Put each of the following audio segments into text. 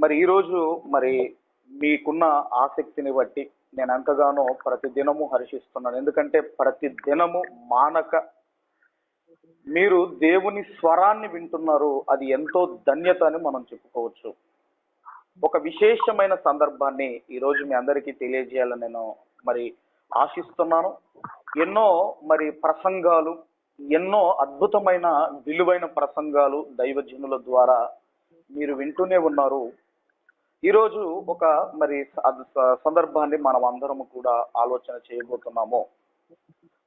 మరి ఈరోజు మరి మీకున్న ఆసక్తిని బట్టి నేను ఎంతగానో ప్రతి దినము హర్షిస్తున్నాను. ఎందుకంటే ప్రతి దినము మానక మీరు దేవుని స్వరాన్ని వింటున్నారు. అది ఎంతో ధన్యత అని మనం చెప్పుకోవచ్చు. ఒక విశేషమైన సందర్భాన్ని ఈరోజు మీ అందరికీ తెలియజేయాలని నేను మరి ఆశిస్తున్నాను. ఎన్నో మరి ప్రసంగాలు, ఎన్నో అద్భుతమైన విలువైన ప్రసంగాలు దైవజనుల ద్వారా మీరు వింటూనే ఉన్నారు. ఈరోజు ఒక మరి సందర్భాన్ని మనం అందరము కూడా ఆలోచన చేయబోతున్నాము.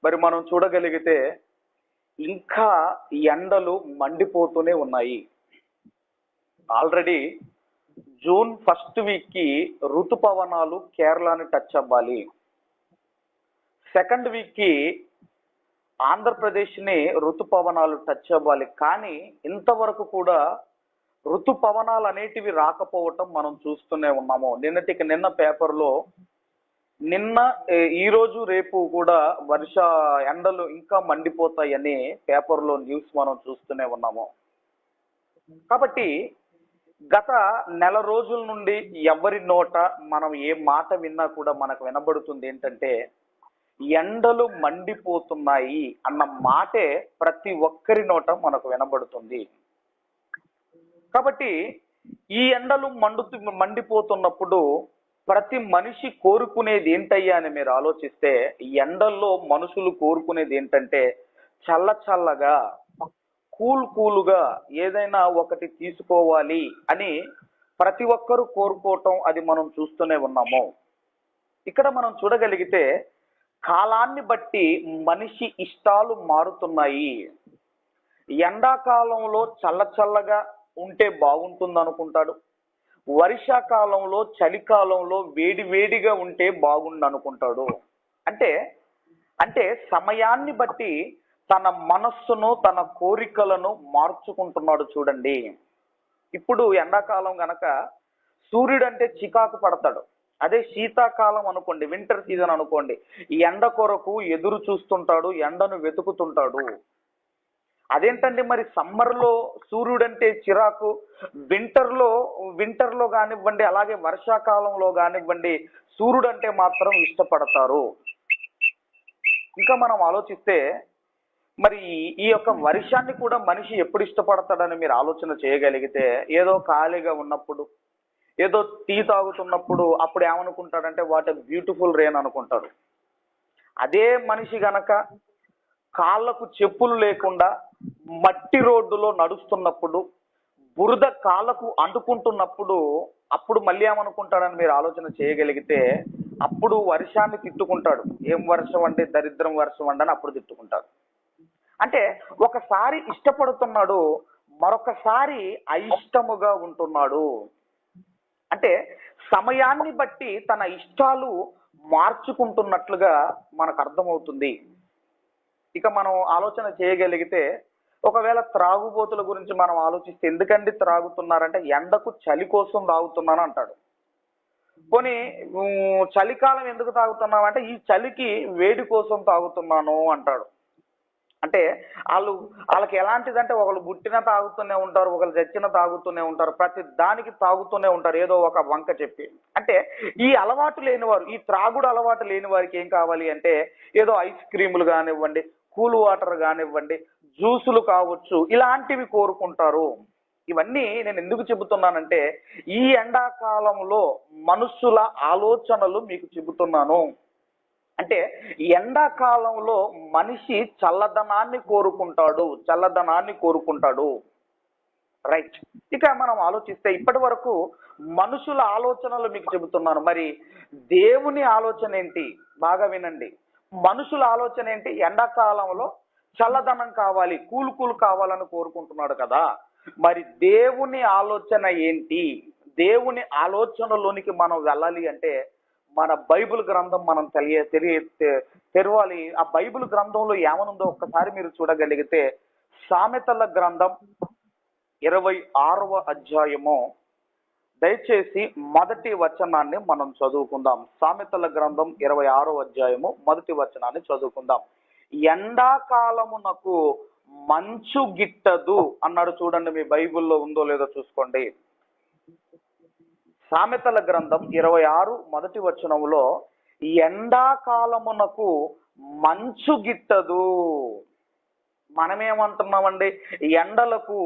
మరి మనం చూడగలిగితే ఇంకా ఎండలు మండిపోతూనే ఉన్నాయి. ఆల్రెడీ జూన్ ఫస్ట్ వీక్ కి ఋతుపవనాలు కేరళని టచ్ అవ్వాలి. సెకండ్ వీక్ కి ఆంధ్రప్రదేశ్ ని ఋతుపవనాలు టచ్ అవ్వాలి. కానీ ఇంతవరకు కూడా ఋతుపవనాలు అనేటివి రాకపోవటం మనం చూస్తూనే ఉన్నాము. నిన్న పేపర్లో ఈ రోజు రేపు కూడా ఎండలు ఇంకా మండిపోతాయని పేపర్లో న్యూస్ మనం చూస్తూనే ఉన్నాము. కాబట్టి గత నెల రోజుల నుండి ఎవరి నోట మనం ఏ మాట విన్నా కూడా మనకు వినబడుతుంది ఏంటంటే ఎండలు మండిపోతున్నాయి అన్న మాటే ప్రతి ఒక్కరి నోట మనకు వినబడుతుంది. కాబట్టి ఈ ఎండలు మండిపోతున్నప్పుడు ప్రతి మనిషి కోరుకునేది ఏంటయ్యా అని మీరు ఆలోచిస్తే, ఎండల్లో మనుషులు కోరుకునేది ఏంటంటే చల్లగా కూలుగా ఏదైనా ఒకటి తీసుకోవాలి అని ప్రతి ఒక్కరూ కోరుకోవటం అది మనం చూస్తూనే ఉన్నాము. ఇక్కడ మనం చూడగలిగితే కాలాన్ని బట్టి మనిషి ఇష్టాలు మారుతున్నాయి. ఎండాకాలంలో చల్లగా ఉంటే బాగుంటుంది అనుకుంటాడు. వర్షాకాలంలో చలికాలంలో వేడిగా ఉంటే బాగుండు అనుకుంటాడు. అంటే సమయాన్ని బట్టి తన మనస్సును, తన కోరికలను మార్చుకుంటున్నాడు. చూడండి, ఇప్పుడు ఎండాకాలం గనక సూర్యుడు అంటే చికాకు పడతాడు. అదే శీతాకాలం అనుకోండి, వింటర్ సీజన్ అనుకోండి, ఈ ఎండ కొరకు ఎదురు చూస్తుంటాడు, ఎండను వెతుకుతుంటాడు. అదేంటండి మరి సమ్మర్లో సూర్యుడు అంటే చిరాకు, వింటర్లో కానివ్వండి, అలాగే వర్షాకాలంలో కానివ్వండి సూర్యుడు అంటే మాత్రం ఇష్టపడతారు. ఇంకా మనం ఆలోచిస్తే మరి ఈ యొక్క వర్షాన్ని కూడా మనిషి ఎప్పుడు ఇష్టపడతాడని మీరు ఆలోచన చేయగలిగితే, ఏదో ఖాళీగా ఉన్నప్పుడు, ఏదో టీ తాగుతున్నప్పుడు అప్పుడు ఏమనుకుంటాడంటే వాట్ ఎ బ్యూటిఫుల్ రెయిన్ అనుకుంటాడు. అదే మనిషి గనక కాళ్ళకు చెప్పులు లేకుండా మట్టి రోడ్డులో నడుస్తున్నప్పుడు, బురద కాళ్ళకు అంటుకుంటున్నప్పుడు అప్పుడు మళ్ళీ ఏమనుకుంటాడని మీరు ఆలోచన చేయగలిగితే అప్పుడు వర్షాన్ని తిట్టుకుంటాడు. ఏం వర్షం అంటే దరిద్రం వర్షం అని అప్పుడు తిట్టుకుంటాడు. అంటే ఒకసారి ఇష్టపడుతున్నాడు, మరొకసారి అయిష్టముగా ఉంటున్నాడు. అంటే సమయాన్ని బట్టి తన ఇష్టాలు మార్చుకుంటున్నట్లుగా మనకు అర్థమవుతుంది. ఇక మనం ఆలోచన చేయగలిగితే, ఒకవేళ త్రాగుబోతుల గురించి మనం ఆలోచిస్తే, ఎందుకండి త్రాగుతున్నారంటే ఎండకు చలి కోసం తాగుతున్నాను అంటాడు. పోనీ చలికాలం ఎందుకు తాగుతున్నావు అంటే ఈ చలికి వేడి కోసం తాగుతున్నాను అంటాడు. అంటే వాళ్ళకి ఎలాంటిదంటే ఒకళ్ళు పుట్టిన తాగుతూనే ఉంటారు, ఒకళ్ళు చచ్చిన తాగుతూనే ఉంటారు, ప్రతి దానికి తాగుతూనే ఉంటారు ఏదో ఒక వంక చెప్పి. అంటే ఈ అలవాటు లేని వారు, ఈ త్రాగుడు అలవాటు లేని వారికి ఏం కావాలి అంటే ఏదో ఐస్ క్రీములు కానివ్వండి, కూల్ వాటర్ కానివ్వండి, జ్యూసులు కావచ్చు, ఇలాంటివి కోరుకుంటారు. ఇవన్నీ నేను ఎందుకు చెబుతున్నానంటే ఈ ఎండాకాలంలో మనుషుల ఆలోచనలు మీకు చెబుతున్నాను. అంటే ఎండాకాలంలో మనిషి చల్లదనాన్ని కోరుకుంటాడు. రైట్. ఇక మనం ఆలోచిస్తే ఇప్పటి వరకు మనుషుల ఆలోచనలు మీకు చెబుతున్నాను. మరి దేవుని ఆలోచన ఏంటి? బాగా వినండి. మనుషుల ఆలోచన ఏంటి? ఎండాకాలంలో చల్లదనం కావాలి, కూల్ కావాలని కోరుకుంటున్నాడు కదా. మరి దేవుని ఆలోచన ఏంటి? దేవుని ఆలోచనలోనికి మనం వెళ్ళాలి అంటే మన బైబిల్ గ్రంథం మనం తెరవాలి. ఆ బైబిల్ గ్రంథంలో ఏమనుందో ఒక్కసారి మీరు చూడగలిగితే, సామెతల గ్రంథం 26వ అధ్యాయము, దయచేసి మొదటి వచనాన్ని మనం చదువుకుందాం. సామెతల గ్రంథం 26వ అధ్యాయము మొదటి వచనాన్ని చదువుకుందాం. ఎండాకాలమునకు మంచు గిట్టదు అన్నాడు. చూడండి, మీ బైబిల్లో ఉందో లేదో చూసుకోండి. సామెతల గ్రంథం 26 మొదటి వచనములో ఎండాకాలమునకు మంచు గిట్టదు. మనమేమంటున్నామండి, ఎండలకు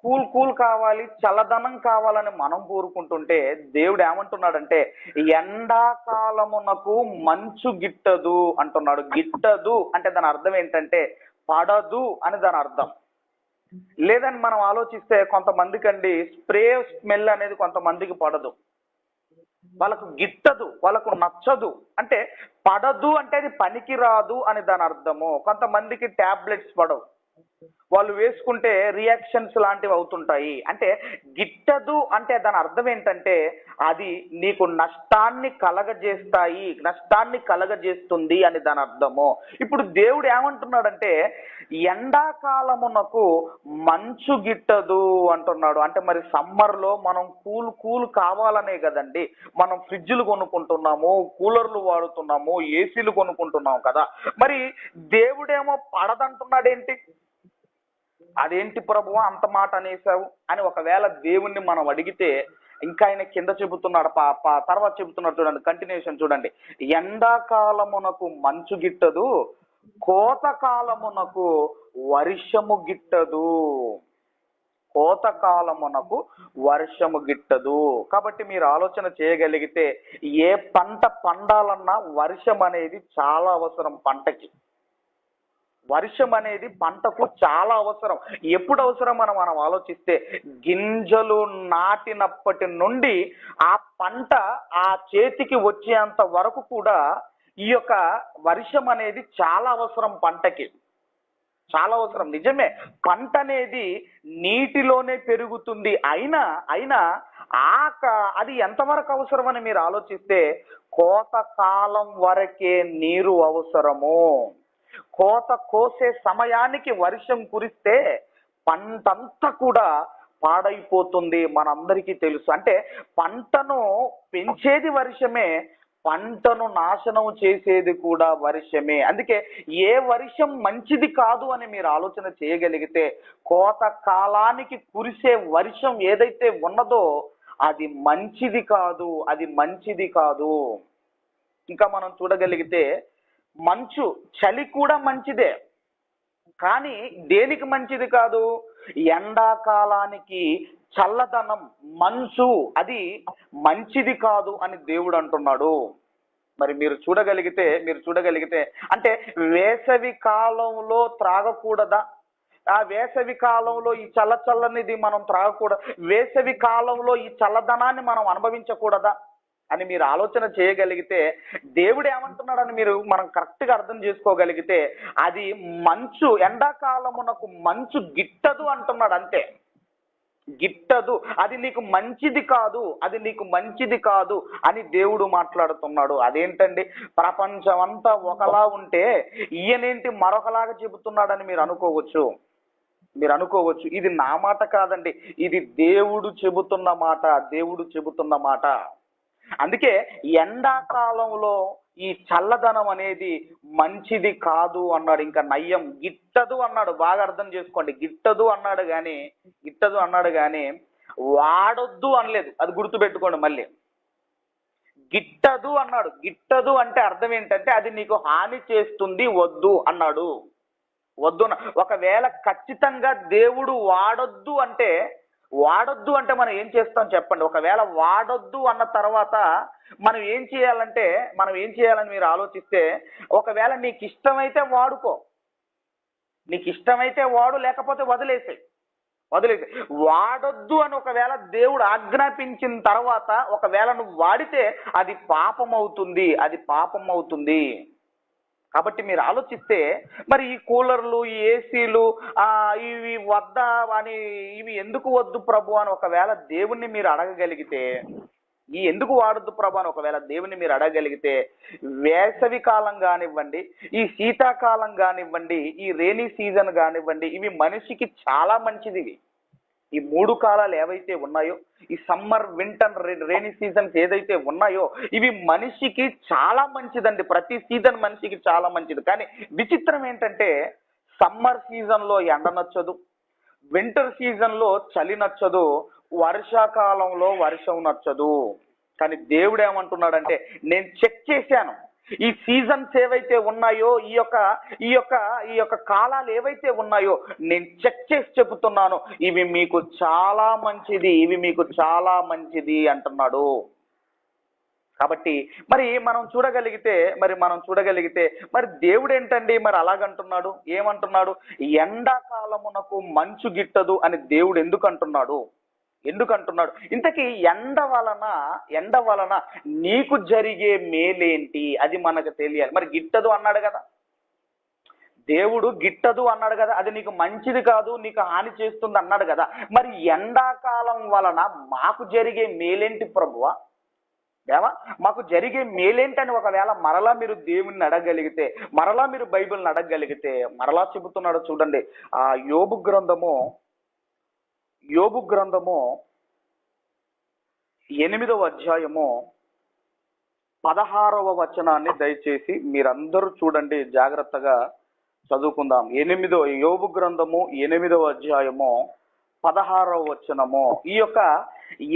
కూల్ కావాలి, చల్లదనం కావాలని మనం కోరుకుంటుంటే దేవుడు ఏమంటున్నాడంటే ఎండాకాలమునకు మంచు గిట్టదు అంటున్నాడు. గిట్టదు అంటే దాని అర్థం ఏంటంటే పడదు అని దాని అర్థం. లేదని మనం ఆలోచిస్తే కొంతమందికి అండి స్ప్రే స్మెల్ అనేది కొంతమందికి పడదు, వాళ్ళకు గిట్టదు, వాళ్ళకు నచ్చదు. అంటే పడదు అంటే అది పనికిరాదు అని దాని అర్థము. కొంతమందికి టాబ్లెట్స్ పడవు, వాళ్ళు వేసుకుంటే రియాక్షన్స్ లాంటివి అవుతుంటాయి. అంటే గిట్టదు అంటే దాని అర్థం ఏంటంటే అది నీకు నష్టాన్ని కలగజేస్తుంది అని దాని అర్థము. ఇప్పుడు దేవుడు ఏమంటున్నాడంటే ఎండాకాలమునకు మంచు గిట్టదు అంటున్నాడు. అంటే మరి సమ్మర్లో మనం కూల్ కావాలనే కదండి మనం ఫ్రిడ్జ్లు కొనుక్కుంటున్నాము, కూలర్లు వాడుతున్నాము, ఏసీలు కొనుక్కుంటున్నాము కదా. మరి దేవుడేమో పడదంటున్నాడేంటి? అదేంటి ప్రభువా అంత మాట అనేసావు అని ఒకవేళ దేవుణ్ణి మనం అడిగితే ఇంకా ఆయన కింద చెబుతున్నాడు, తర్వాత చెబుతున్నాడు చూడండి, కంటిన్యూషన్ చూడండి. ఎండాకాలమునకు మంచు గిట్టదు, కోతకాలమునకు వర్షము గిట్టదు. కోతకాలమునకు వర్షము గిట్టదు. కాబట్టి మీరు ఆలోచన చేయగలిగితే ఏ పంట పండాలన్నా వర్షం అనేది చాలా అవసరం. వర్షం అనేది పంటకు చాలా అవసరం. ఎప్పుడు అవసరం మనం ఆలోచిస్తే గింజలు నాటినప్పటి నుండి ఆ పంట ఆ చేతికి వచ్చేంత వరకు కూడా ఈ యొక్క వర్షం అనేది చాలా అవసరం. పంటకి చాలా అవసరం. నిజమే, పంట అనేది నీటిలోనే పెరుగుతుంది. అయినా అది ఎంతవరకు అవసరమని మీరు ఆలోచిస్తే కోతకాలం వరకే నీరు అవసరము. కోత కోసే సమయానికి వర్షం కురిస్తే పంటంతా కూడా పాడైపోతుంది, మనందరికీ తెలుసు. అంటే పంటను పెంచేది వర్షమే, పంటను నాశనం చేసేది కూడా వర్షమే. అందుకే ఏ వర్షం మంచిది కాదు అని మీరు ఆలోచన చేయగలిగితే కోత కాలానికి కురిసే వర్షం ఏదైతే ఉన్నదో అది మంచిది కాదు. ఇంకా మనం చూడగలిగితే మంచు, చలి కూడా మంచిదే, కానీ దేనికి మంచిది కాదు? ఎండాకాలానికి చల్లదనం, మంచు అది మంచిది కాదు అని దేవుడు అంటున్నాడు. మరి మీరు చూడగలిగితే అంటే వేసవి కాలంలో త్రాగకూడదా? ఆ వేసవి కాలంలో ఈ చల్లనిది మనం త్రాగకూడదు, వేసవి కాలంలో ఈ చల్లదనాన్ని మనం అనుభవించకూడదా అని మీరు ఆలోచన చేయగలిగితే దేవుడు ఏమంటున్నాడని మనం కరెక్ట్ గా అర్థం చేసుకోగలిగితే అది మంచు, ఎండాకాలమునకు మంచు గిట్టదు అంటున్నాడు. అంతే, గిట్టదు, అది నీకు మంచిది కాదు అని దేవుడు మాట్లాడుతున్నాడు. అదేంటండి, ప్రపంచం అంతా ఒకలా ఉంటే ఈయనేంటి మరొకలాగా చెబుతున్నాడని మీరు అనుకోవచ్చు. ఇది నా మాట కాదండి, ఇది దేవుడు చెబుతున్న మాట. అందుకే ఎండాకాలంలో ఈ చల్లదనం అనేది మంచిది కాదు అన్నాడు. ఇంకా నయ్యం, గిట్టదు అన్నాడు. బాగా అర్థం చేసుకోండి, గిట్టదు అన్నాడు కానీ వాడొద్దు అనలేదు. అది గుర్తుపెట్టుకోండి. మళ్ళీ గిట్టదు అన్నాడు. గిట్టదు అంటే అర్థం ఏంటంటే అది నీకు హాని చేస్తుంది, వద్దు అన్నాడు. ఒకవేళ ఖచ్చితంగా దేవుడు వాడొద్దు అంటే మనం ఏం చేస్తాం చెప్పండి? ఒకవేళ వాడొద్దు అన్న తర్వాత మనం ఏం చేయాలని మీరు ఆలోచిస్తే, ఒకవేళ నీకు ఇష్టమైతే వాడుకో, లేకపోతే వదిలేసే. వాడొద్దు అని ఒకవేళ దేవుడు ఆజ్ఞాపించిన తర్వాత ఒకవేళ నువ్వు వాడితే అది పాపం అవుతుంది. కాబట్టి మీరు ఆలోచిస్తే మరి ఈ కూలర్లు, ఈ ఏసీలు ఇవి వద్దా అని, ఇవి ఎందుకు వద్దు ప్రభు అని ఒకవేళ దేవుణ్ణి మీరు అడగగలిగితే, ఈ ఎందుకు వాడొద్దు ప్రభు అని ఒకవేళ దేవుని మీరు అడగగలిగితే, వేసవి కాలం కానివ్వండి, ఈ శీతాకాలం కానివ్వండి, ఈ రైనీ సీజన్ కానివ్వండి, ఇవి మనిషికి చాలా మంచిది. ఈ మూడు కాలాలు ఏవైతే ఉన్నాయో, ఈ సమ్మర్, వింటర్, రైనీ సీజన్స్ ఏదైతే ఉన్నాయో ఇవి మనిషికి చాలా మంచిదండి. ప్రతి సీజన్ మనిషికి చాలా మంచిది. కానీ విచిత్రం ఏంటంటే సమ్మర్ సీజన్ లో ఎండ నచ్చదు, వింటర్ సీజన్ లో చలి నచ్చదు, వర్షాకాలంలో వర్షం నచ్చదు. కానీ దేవుడు ఏమంటున్నాడంటే, నేను చెక్ చేశాను, ఈ సీజన్స్ ఏవైతే ఉన్నాయో, ఈ యొక్క కాలాలు ఏవైతే ఉన్నాయో నేను చెక్ చేసి చెబుతున్నాను, ఇవి మీకు చాలా మంచిది, ఇవి మీకు చాలా మంచిది అంటున్నాడు. కాబట్టి మరి మనం చూడగలిగితే మరి దేవుడు ఏంటండి మరి అలాగంటున్నాడు? ఏమంటున్నాడు? ఎండాకాలమునకు మంచు గిట్టదు అని దేవుడు ఎందుకు అంటున్నాడు? ఇంతకీ ఎండ వలన నీకు జరిగే మేలేంటి? అది మనకు తెలియాలి. మరి గిట్టదు అన్నాడు కదా దేవుడు, గిట్టదు అన్నాడు కదా, అది నీకు మంచిది కాదు, నీకు హాని చేస్తుంది అన్నాడు కదా. మరి ఎండాకాలం వలన మాకు జరిగే మేలేంటి ప్రభువా? దేవా, మాకు జరిగే మేలేంటని ఒకవేళ మరలా మీరు దేవుణ్ణి అడగగలిగితే, మరలా మీరు బైబిల్ని అడగగలిగితే, మరలా చెబుతున్నాడు చూడండి. ఆ యోబు గ్రంథము 8వ అధ్యాయము 16వ వచనాన్ని దయచేసి మీరందరూ చూడండి, జాగ్రత్తగా చదువుకుందాం. యోబు గ్రంథము 8వ అధ్యాయము 16వ వచనము. ఈ యొక్క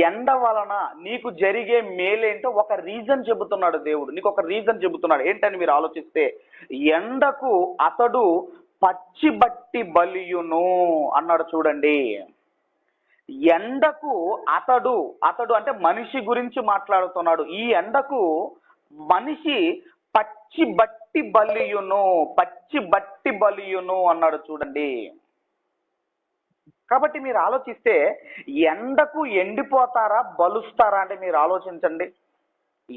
ఎండ వలన నీకు జరిగే మేలేంటో ఒక రీజన్ చెబుతున్నాడు దేవుడు. నీకు ఒక రీజన్ చెబుతున్నాడు. ఏంటని మీరు ఆలోచిస్తే, ఎండకు అతడు పచ్చి బట్టి బలియును అన్నాడు చూడండి. ఎండకు అతడు అంటే మనిషి గురించి మాట్లాడుతున్నాడు. ఈ ఎండకు మనిషి పచ్చి బట్టి బలియును అన్నాడు చూడండి. కాబట్టి మీరు ఆలోచిస్తే, ఎండకు ఎండిపోతారా, బలుస్తారా అంటే మీరు ఆలోచించండి.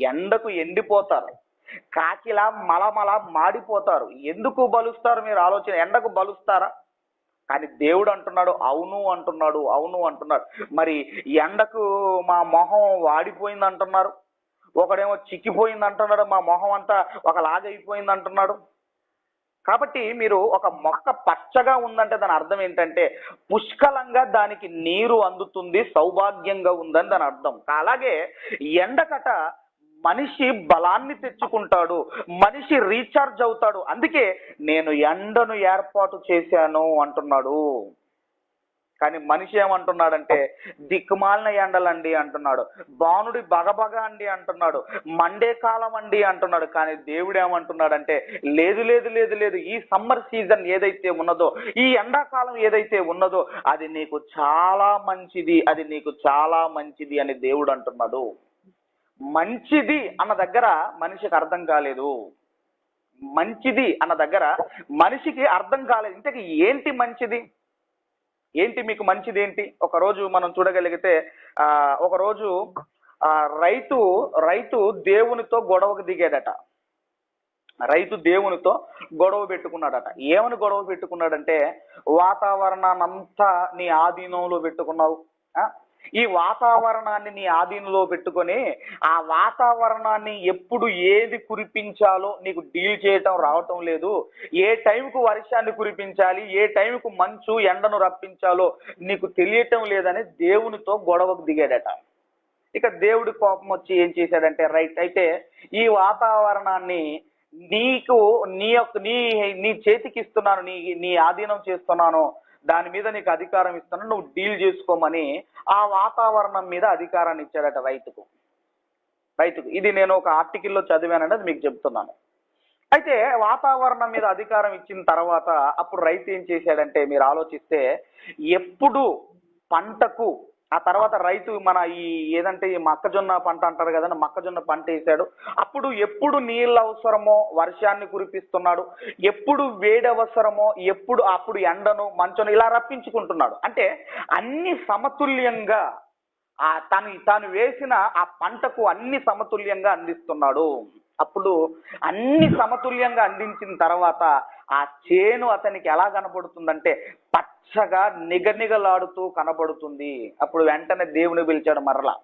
ఎండకు ఎండిపోతారు, కాకిలా మలమల మాడిపోతారు. ఎందుకు బలుస్తారు మీరు ఆలోచన? ఎండకు బలుస్తారా? కానీ దేవుడు అంటున్నాడు అవును అంటున్నాడు. మరి ఎండకు మా మొహం వాడిపోయింది అంటున్నారు, ఒకడేమో చిక్కిపోయింది అంటున్నాడు, మా మొహం అంతా ఒకలాగైపోయింది అంటున్నాడు. కాబట్టి మీరు ఒక మొక్క పచ్చగా ఉందంటే దాని అర్థం ఏంటంటే పుష్కలంగా దానికి నీరు అందుతుంది, సౌభాగ్యంగా ఉందని దాని అర్థం. అలాగే ఎండకట మనిషి బలాన్ని తెచ్చుకుంటాడు, మనిషి రీఛార్జ్ అవుతాడు. అందుకే నేను ఎండను ఏర్పాటు చేశాను అంటున్నాడు. కానీ మనిషి ఏమంటున్నాడంటే, దిక్కుమాలిన ఎండలండి అంటున్నాడు, బాణుడి బగబగ అండి అంటున్నాడు, మండే కాలం అండి అంటున్నాడు. కానీ దేవుడు ఏమంటున్నాడంటే, లేదు, ఈ సమ్మర్ సీజన్ ఏదైతే ఉన్నదో, ఈ ఎండాకాలం ఏదైతే ఉన్నదో అది నీకు చాలా మంచిది, అని దేవుడు అంటున్నాడు. మంచిది అన్న దగ్గర మనిషికి అర్థం కాలేదు. ఇంతకీ ఏంటి మంచిది? ఏంటి మీకు మంచిది ఏంటి? ఒకరోజు మనం చూడగలిగితే, ఒకరోజు రైతు దేవునితో గొడవకు దిగాడట. రైతు దేవునితో గొడవ పెట్టుకున్నాడట. ఏమని గొడవ పెట్టుకున్నాడంటే, వాతావరణాన్నంతా నీ ఆధీనంలో పెట్టుకున్నావు, ఈ వాతావరణాన్ని నీ ఆధీనంలో పెట్టుకొని ఆ వాతావరణాన్ని ఎప్పుడు ఏది కురిపించాలో నీకు డీల్ చేయటం రావటం లేదు, ఏ టైంకు వర్షాన్ని కురిపించాలి, ఏ టైంకు మంచు ఎండను రప్పించాలో నీకు తెలియటం లేదని దేవునితో గొడవకు దిగాడట. ఇక దేవుడి కోపం వచ్చి ఏం చేశాడంటే, రైట్ అయితే ఈ వాతావరణాన్ని నీకు నీ చేతికి ఇస్తున్నాను, నీ ఆధీనం చేస్తున్నాను, దాని మీద నీకు అధికారం ఇస్తున్నాను, నువ్వు డీల్ చేసుకోమని ఆ వాతావరణం మీద అధికారాన్ని ఇచ్చాడట రైతుకు. ఇది నేను ఒక ఆర్టికల్లో చదివానండి, అది మీకు చెప్తున్నాను. అయితే వాతావరణం మీద అధికారం ఇచ్చిన తర్వాత అప్పుడు రైతు ఏం చేశాడంటే, మీరు ఆలోచిస్తే, ఎప్పుడు పంటకు ఆ తర్వాత రైతు మన ఏదంటే ఈ మొక్కజొన్న పంట అంటారు కదండి, మొక్కజొన్న పంట వేసాడు. అప్పుడు ఎప్పుడు నీళ్ళు అవసరమో వర్షాన్ని కురిపిస్తున్నాడు, ఎప్పుడు వేడి అవసరమో అప్పుడు ఎండను మంచును ఇలా రప్పించుకుంటున్నాడు. అంటే అన్ని సమతుల్యంగా తాను వేసిన ఆ పంటకు అన్ని సమతుల్యంగా అందిస్తున్నాడు. అప్పుడు అన్ని సమతుల్యంగా అందించిన తర్వాత ఆ చేను అతనికి ఎలా కనబడుతుందంటే పచ్చగా నిగనిగలాడుతూ కనబడుతుంది. అప్పుడు వెంటనే దేవుని పిలిచాడు మరలా,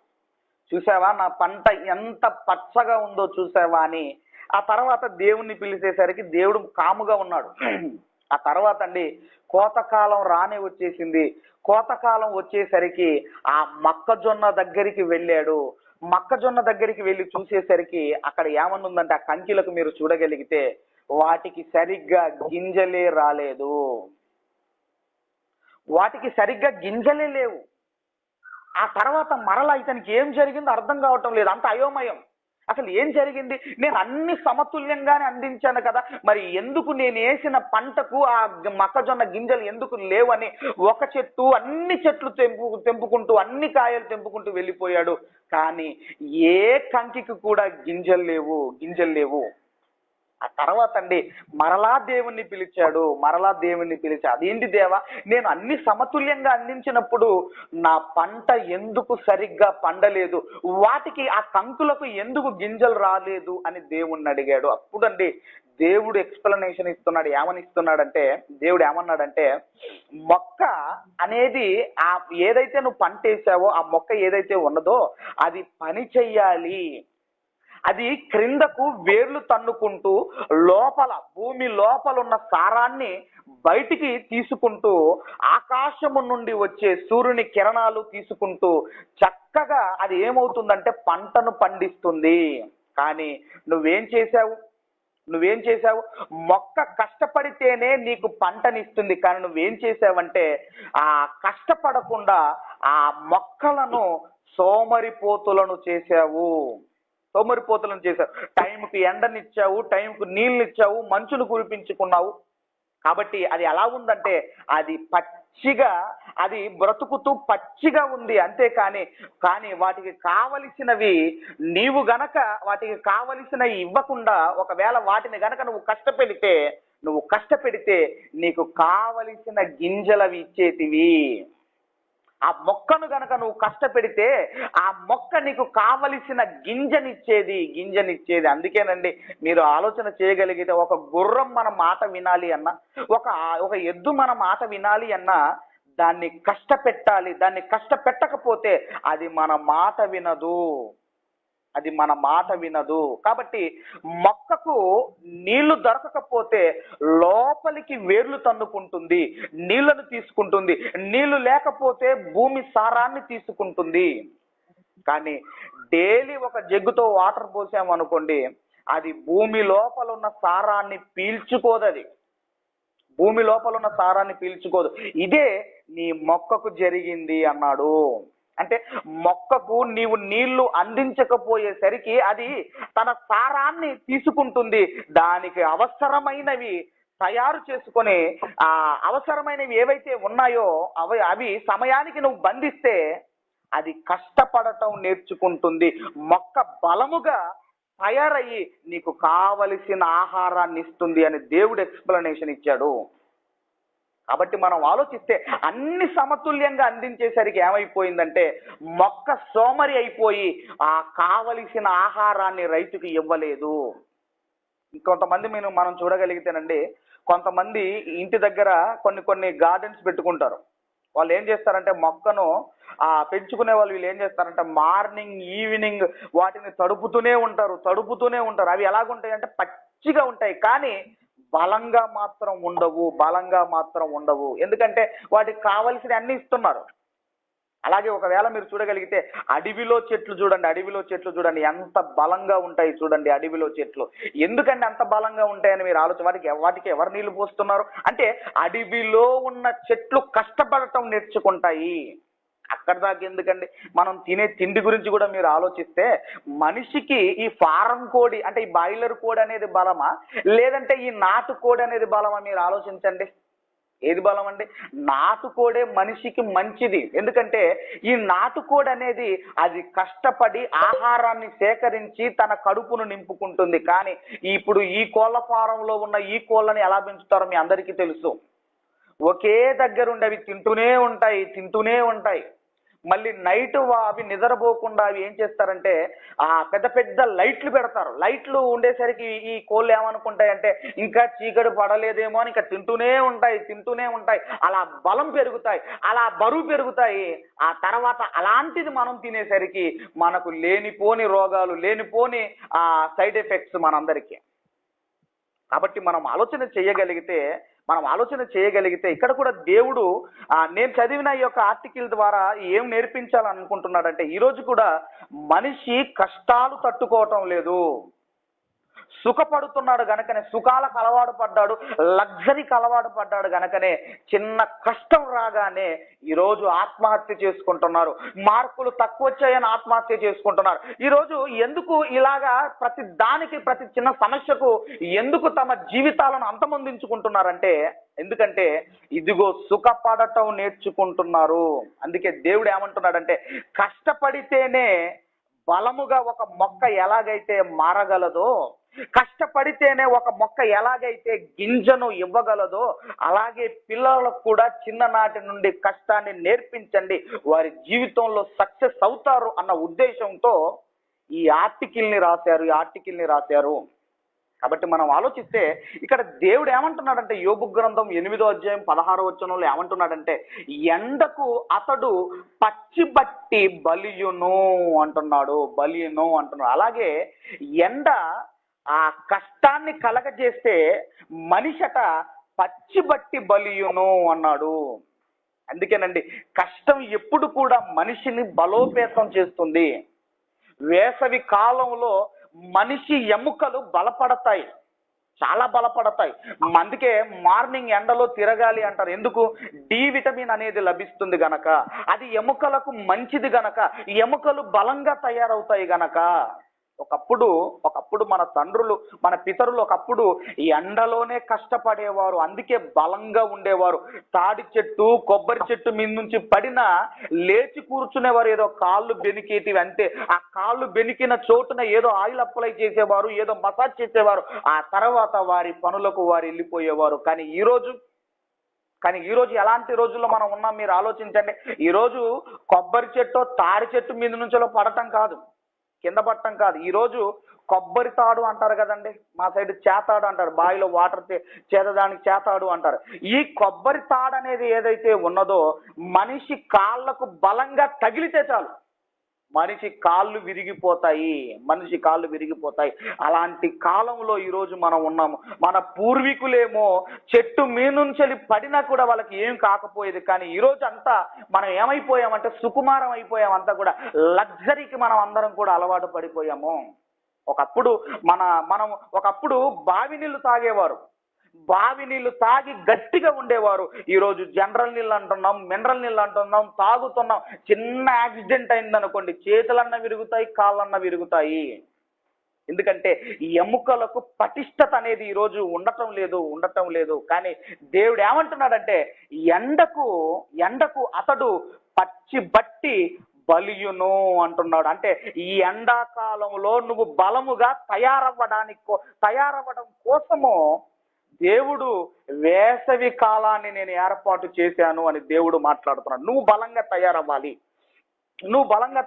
చూసావా నా పంట ఎంత పచ్చగా ఉందో చూసావా అని. ఆ తర్వాత దేవుణ్ణి పిలిచేసరికి దేవుడు కాముగా ఉన్నాడు. ఆ తర్వాత అండి కోతకాలం రానే వచ్చేసింది. కోతకాలం వచ్చేసరికి ఆ మొక్కజొన్న దగ్గరికి వెళ్ళాడు. మొక్కజొన్న దగ్గరికి వెళ్ళి చూసేసరికి అక్కడ ఏమన్నా ఉందంటే, ఆ కంకిలకు మీరు చూడగలిగితే వాటికి సరిగ్గా గింజలే రాలేదు, వాటికి సరిగ్గా గింజలే లేవు. ఆ తర్వాత మరలా ఇతనికి ఏం జరిగిందో అర్థం కావటం లేదు, అంత అయోమయం. అసలు ఏం జరిగింది? నేను అన్ని సమతుల్యంగానే అందించాను కదా, మరి ఎందుకు నేను వేసిన పంటకు ఆ మొక్కజొన్న గింజలు ఎందుకు లేవని ఒక చెట్టు అన్ని చెట్లు తెంపుకుంటూ అన్ని కాయలు తెంపుకుంటూ వెళ్ళిపోయాడు. కానీ ఏ కంకికి కూడా గింజలు లేవు. ఆ తర్వాత అండి మరలా దేవుణ్ణి పిలిచాడు. అదేంటి దేవా, నేను అన్ని సమతుల్యంగా అందించినప్పుడు నా పంట ఎందుకు సరిగ్గా పండలేదు, వాటికి ఆ కంకులకు ఎందుకు గింజలు రాలేదు అని దేవుణ్ణి అడిగాడు. అప్పుడండి దేవుడు ఎక్స్ప్లెనేషన్ ఇస్తున్నాడు. దేవుడు ఏమన్నాడంటే, మొక్క అనేది ఏదైతే నువ్వు పంట వేసావో ఆ మొక్క ఏదైతే ఉన్నదో అది పని చెయ్యాలి. అది క్రిందకు వేర్లు తన్నుకుంటూ భూమి లోపల ఉన్న సారాన్ని బయటికి తీసుకుంటూ ఆకాశము నుండి వచ్చే సూర్యుని కిరణాలు తీసుకుంటూ చక్కగా అది ఏమవుతుందంటే పంటను పండిస్తుంది. కానీ నువ్వేం చేశావు? మొక్క కష్టపడితేనే నీకు పంటనిస్తుంది. కానీ నువ్వేం చేసావంటే ఆ కష్టపడకుండా ఆ మొక్కలను సోమరిపోతులను చేశావు. టైంకి ఎండనిచ్చావు, టైంకు నీళ్ళనిచ్చావు, మంచును కురిపించుకున్నావు. కాబట్టి అది ఎలా ఉందంటే అది అది బ్రతుకుతూ పచ్చిగా ఉంది. కానీ వాటికి కావలసినవి నీవు గనక వాటికి కావలసినవి ఇవ్వకుండా ఒకవేళ వాటిని గనక నువ్వు కష్టపెడితే నీకు కావలసిన గింజలవి ఇచ్చేటివి. ఆ మొక్కను గనక నువ్వు కష్టపెడితే ఆ మొక్క నీకు కావలసిన గింజనిచ్చేది. అందుకేనండి మీరు ఆలోచన చేయగలిగితే ఒక గుర్రం మన మాట వినాలి అన్నా, ఒక ఎద్దు మన మాట వినాలి అన్నా దాన్ని కష్టపెట్టాలి. దాన్ని కష్టపెట్టకపోతే అది మన మాట వినదు. కాబట్టి మొక్కకు నీళ్లు దొరకకపోతే లోపలికి వేర్లు తన్నుకుంటుంది, నీళ్లను తీసుకుంటుంది. నీళ్లు లేకపోతే భూమి సారాన్ని తీసుకుంటుంది. కానీ డైలీ ఒక జగ్గుతో వాటర్ పోసామనుకోండి, అది భూమి లోపల ఉన్న సారాన్ని పీల్చుకోదు. ఇదే నీ మొక్కకు జరిగింది అన్నాడు. అంటే మొక్కకు నీవు నీళ్లు అందించకపోయేసరికి అది తన సారాన్ని తీసుకుంటుంది. దానికి అవసరమైనవి తయారు చేసుకొని ఆ అవసరమైనవి ఏవైతే ఉన్నాయో అవి సమయానికి నువ్వు బంధిస్తే అది కష్టపడటం నేర్చుకుంటుంది. మొక్క బలముగా తయారయ్యి నీకు కావలసిన ఆహారాన్ని ఇస్తుంది అని దేవుడు ఎక్స్ప్లెనేషన్ ఇచ్చాడు. కాబట్టి మనం ఆలోచిస్తే అన్ని సమతుల్యంగా అందించేసరికి ఏమైపోయిందంటే మొక్క సోమరి అయిపోయి ఆ కావలసిన ఆహారాన్ని రైతుకి ఇవ్వలేదు. ఇంకొంతమంది మనం చూడగలిగితేనండి, కొంతమంది ఇంటి దగ్గర కొన్ని గార్డెన్స్ పెట్టుకుంటారు. వాళ్ళు ఏం చేస్తారంటే మొక్కను పెంచుకునే వాళ్ళు వీళ్ళు ఏం చేస్తారంటే మార్నింగ్ ఈవినింగ్ వాటిని తడుపుతూనే ఉంటారు. అవి ఎలాగుంటాయి అంటే పచ్చిగా ఉంటాయి, కానీ బలంగా మాత్రం ఉండవు. ఎందుకంటే వాటికి కావలసిన అన్ని ఇస్తున్నారు. అలాగే ఒకవేళ మీరు చూడగలిగితే అడవిలో చెట్లు చూడండి ఎంత బలంగా ఉంటాయి. చూడండి అడవిలో చెట్లు ఎందుకంటే అంత బలంగా ఉంటాయని మీరు వాటికి ఎవరు నీళ్లు పోస్తున్నారు అంటే అడవిలో ఉన్న చెట్లు కష్టపడటం నేర్చుకుంటాయి. అక్కడ దాకా ఎందుకండి, మనం తినే తిండి గురించి కూడా మీరు ఆలోచిస్తే మనిషికి ఈ ఫారం కోడి అంటే ఈ బాయిలర్ కోడి అనేది బలమా, లేదంటే ఈ నాటు కోడి అనేది బలమా? మీరు ఆలోచించండి, ఏది బలం అండి? నాటుకోడే మనిషికి మంచిది. ఎందుకంటే ఈ నాటుకోడి అనేది అది కష్టపడి ఆహారాన్ని సేకరించి తన కడుపును నింపుకుంటుంది. కానీ ఇప్పుడు ఈ కోళ్ళ ఫారంలో ఉన్న ఈ కోళ్ళని ఎలా పెంచుతారో మీ అందరికీ తెలుసు. ఒకే దగ్గరుండి అవి తింటూనే ఉంటాయి. మళ్ళీ నైట్ అవి నిద్రపోకుండా అవి ఏం చేస్తారంటే పెద్ద లైట్లు పెడతారు. లైట్లు ఉండేసరికి ఈ కోళ్ళు ఏమనుకుంటాయంటే ఇంకా చీకటి పడలేదేమో అని ఇంకా తింటూనే ఉంటాయి. అలా బలం పెరుగుతాయి, అలా బరువు పెరుగుతాయి. ఆ తర్వాత అలాంటిది మనం తినేసరికి మనకు లేనిపోని రోగాలు, లేనిపోని సైడ్ ఎఫెక్ట్స్ మనందరికీ. కాబట్టి మనం ఆలోచన చేయగలిగితే ఇక్కడ కూడా దేవుడు నేను చదివిన ఈ యొక్క ఆర్టికల్ ద్వారా ఏం నేర్పించాలనుకుంటున్నాడంటే, ఈరోజు కూడా మనిషి కష్టాలు తట్టుకోవటం లేదు. సుఖపడుతున్నాడు గనకనే, సుఖాలకు అలవాటు పడ్డాడు, లగ్జరీకి అలవాటు పడ్డాడు గనకనే చిన్న కష్టం రాగానే ఈరోజు ఆత్మహత్య చేసుకుంటున్నారు. మార్కులు తక్కువ వచ్చాయని ఆత్మహత్య చేసుకుంటున్నారు. ఈరోజు ఎందుకు ఇలాగా ప్రతి దానికి, ప్రతి చిన్న సమస్యకు ఎందుకు తమ జీవితాలను అంతమొందించుకుంటున్నారంటే, ఎందుకంటే ఇదిగో సుఖపడటం నేర్చుకుంటున్నారు. అందుకే దేవుడు ఏమంటున్నాడంటే, కష్టపడితేనే బలముగా ఒక మొక్క ఎలాగైతే మారగలదో, కష్టపడితేనే ఒక మొక్క ఎలాగైతే గింజను ఇవ్వగలదో, అలాగే పిల్లలకు కూడా చిన్ననాటి నుండి కష్టాన్ని నేర్పించండి, వారి జీవితంలో సక్సెస్ అవుతారు అన్న ఉద్దేశంతో ఈ ఆర్టికల్ని రాశారు. కాబట్టి మనం ఆలోచిస్తే ఇక్కడ దేవుడు ఏమంటున్నాడంటే, యోబు గ్రంథం 8వ అధ్యాయం 16వ వచనంలో ఏమంటున్నాడంటే, ఎండకు అతడు పచ్చిబట్టి బలియును అంటున్నాడు. అలాగే ఎండ ఆ కష్టాన్ని కలగజేస్తే మనిషట పచ్చిబట్టి బలియును అన్నాడు. అందుకేనండి, కష్టం ఎప్పుడు కూడా మనిషిని బలోపేతం చేస్తుంది. వేసవి కాలంలో మనిషి ఎముకలు బలపడతాయి, చాలా బలపడతాయి. అందుకే మార్నింగ్ ఎండలో తిరగాలి అంటారు. ఎందుకు? డి విటమిన్ అనేది లభిస్తుంది గనక, అది ఎముకలకు మంచిది గనక, ఎముకలు బలంగా తయారవుతాయి గనక. ఒకప్పుడు మన తండ్రులు, మన పితరులు ఒకప్పుడు ఎండలోనే కష్టపడేవారు, అందుకే బలంగా ఉండేవారు. తాడి చెట్టు, కొబ్బరి చెట్టు మీద నుంచి పడినా లేచి కూర్చునేవారు. ఏదో కాళ్ళు బెనికేటివి అంతే. ఆ కాళ్ళు బెనికిన చోటున ఏదో ఆయిల్ అప్లై చేసేవారు, ఏదో మసాజ్ చేసేవారు. ఆ తర్వాత వారి పనులకు వారు వెళ్ళిపోయేవారు. కానీ ఈ రోజు ఎలాంటి రోజుల్లో మనం ఉన్నాం మీరు ఆలోచించండి. ఈరోజు కొబ్బరి చెట్టు, తాడి చెట్టు మీద నుంచో పడటం కాదు, కింద పట్టం కాదు. ఈరోజు కొబ్బరి తాడు అంటారు కదండి, మా సైడ్ చేతాడు అంటారు. బావిలో వాటర్ చేతదానికి చేతాడు అంటారు. ఈ కొబ్బరి తాడు అనేది ఏదైతే ఉన్నదో, మనిషి కాళ్ళకు బలంగా తగిలితే చాలు మనిషి కాళ్ళు విరిగిపోతాయి. అలాంటి కాలంలో ఈరోజు మనం ఉన్నాము. మన పూర్వీకులేమో చెట్టు మీనుంచెలి పడినా కూడా వాళ్ళకి ఏం కాకపోయేది. కానీ ఈరోజు అంతా మనం ఏమైపోయామంటే సుకుమారం అయిపోయాం. అంతా కూడా లగ్జరీకి మనం అందరం కూడా అలవాటు పడిపోయాము. ఒకప్పుడు బావి నీళ్లు తాగేవారు, బావి నీళ్లు తాగి గట్టిగా ఉండేవారు. ఈరోజు జనరల్ నీళ్ళు అంటున్నాం, మినరల్ నీళ్ళు అంటున్నాం, తాగుతున్నాం. చిన్న యాక్సిడెంట్ అయిందనుకోండి, చేతులన్నా విరుగుతాయి, కాళ్ళన్నా విరుగుతాయి. ఎందుకంటే ఈ ఎముకలకు పటిష్టత అనేది ఈరోజు ఉండటం లేదు. కానీ దేవుడు ఏమంటున్నాడంటే, ఎండకు అతడు పచ్చిబట్టి బలియును అంటున్నాడు. అంటే ఈ ఎండాకాలంలో నువ్వు బలముగా తయారవ్వడం కోసము దేవుడు వేసవి కాలాన్ని నేను ఏర్పాటు చేశాను అని దేవుడు మాట్లాడుతున్నాడు. నువ్వు బలంగా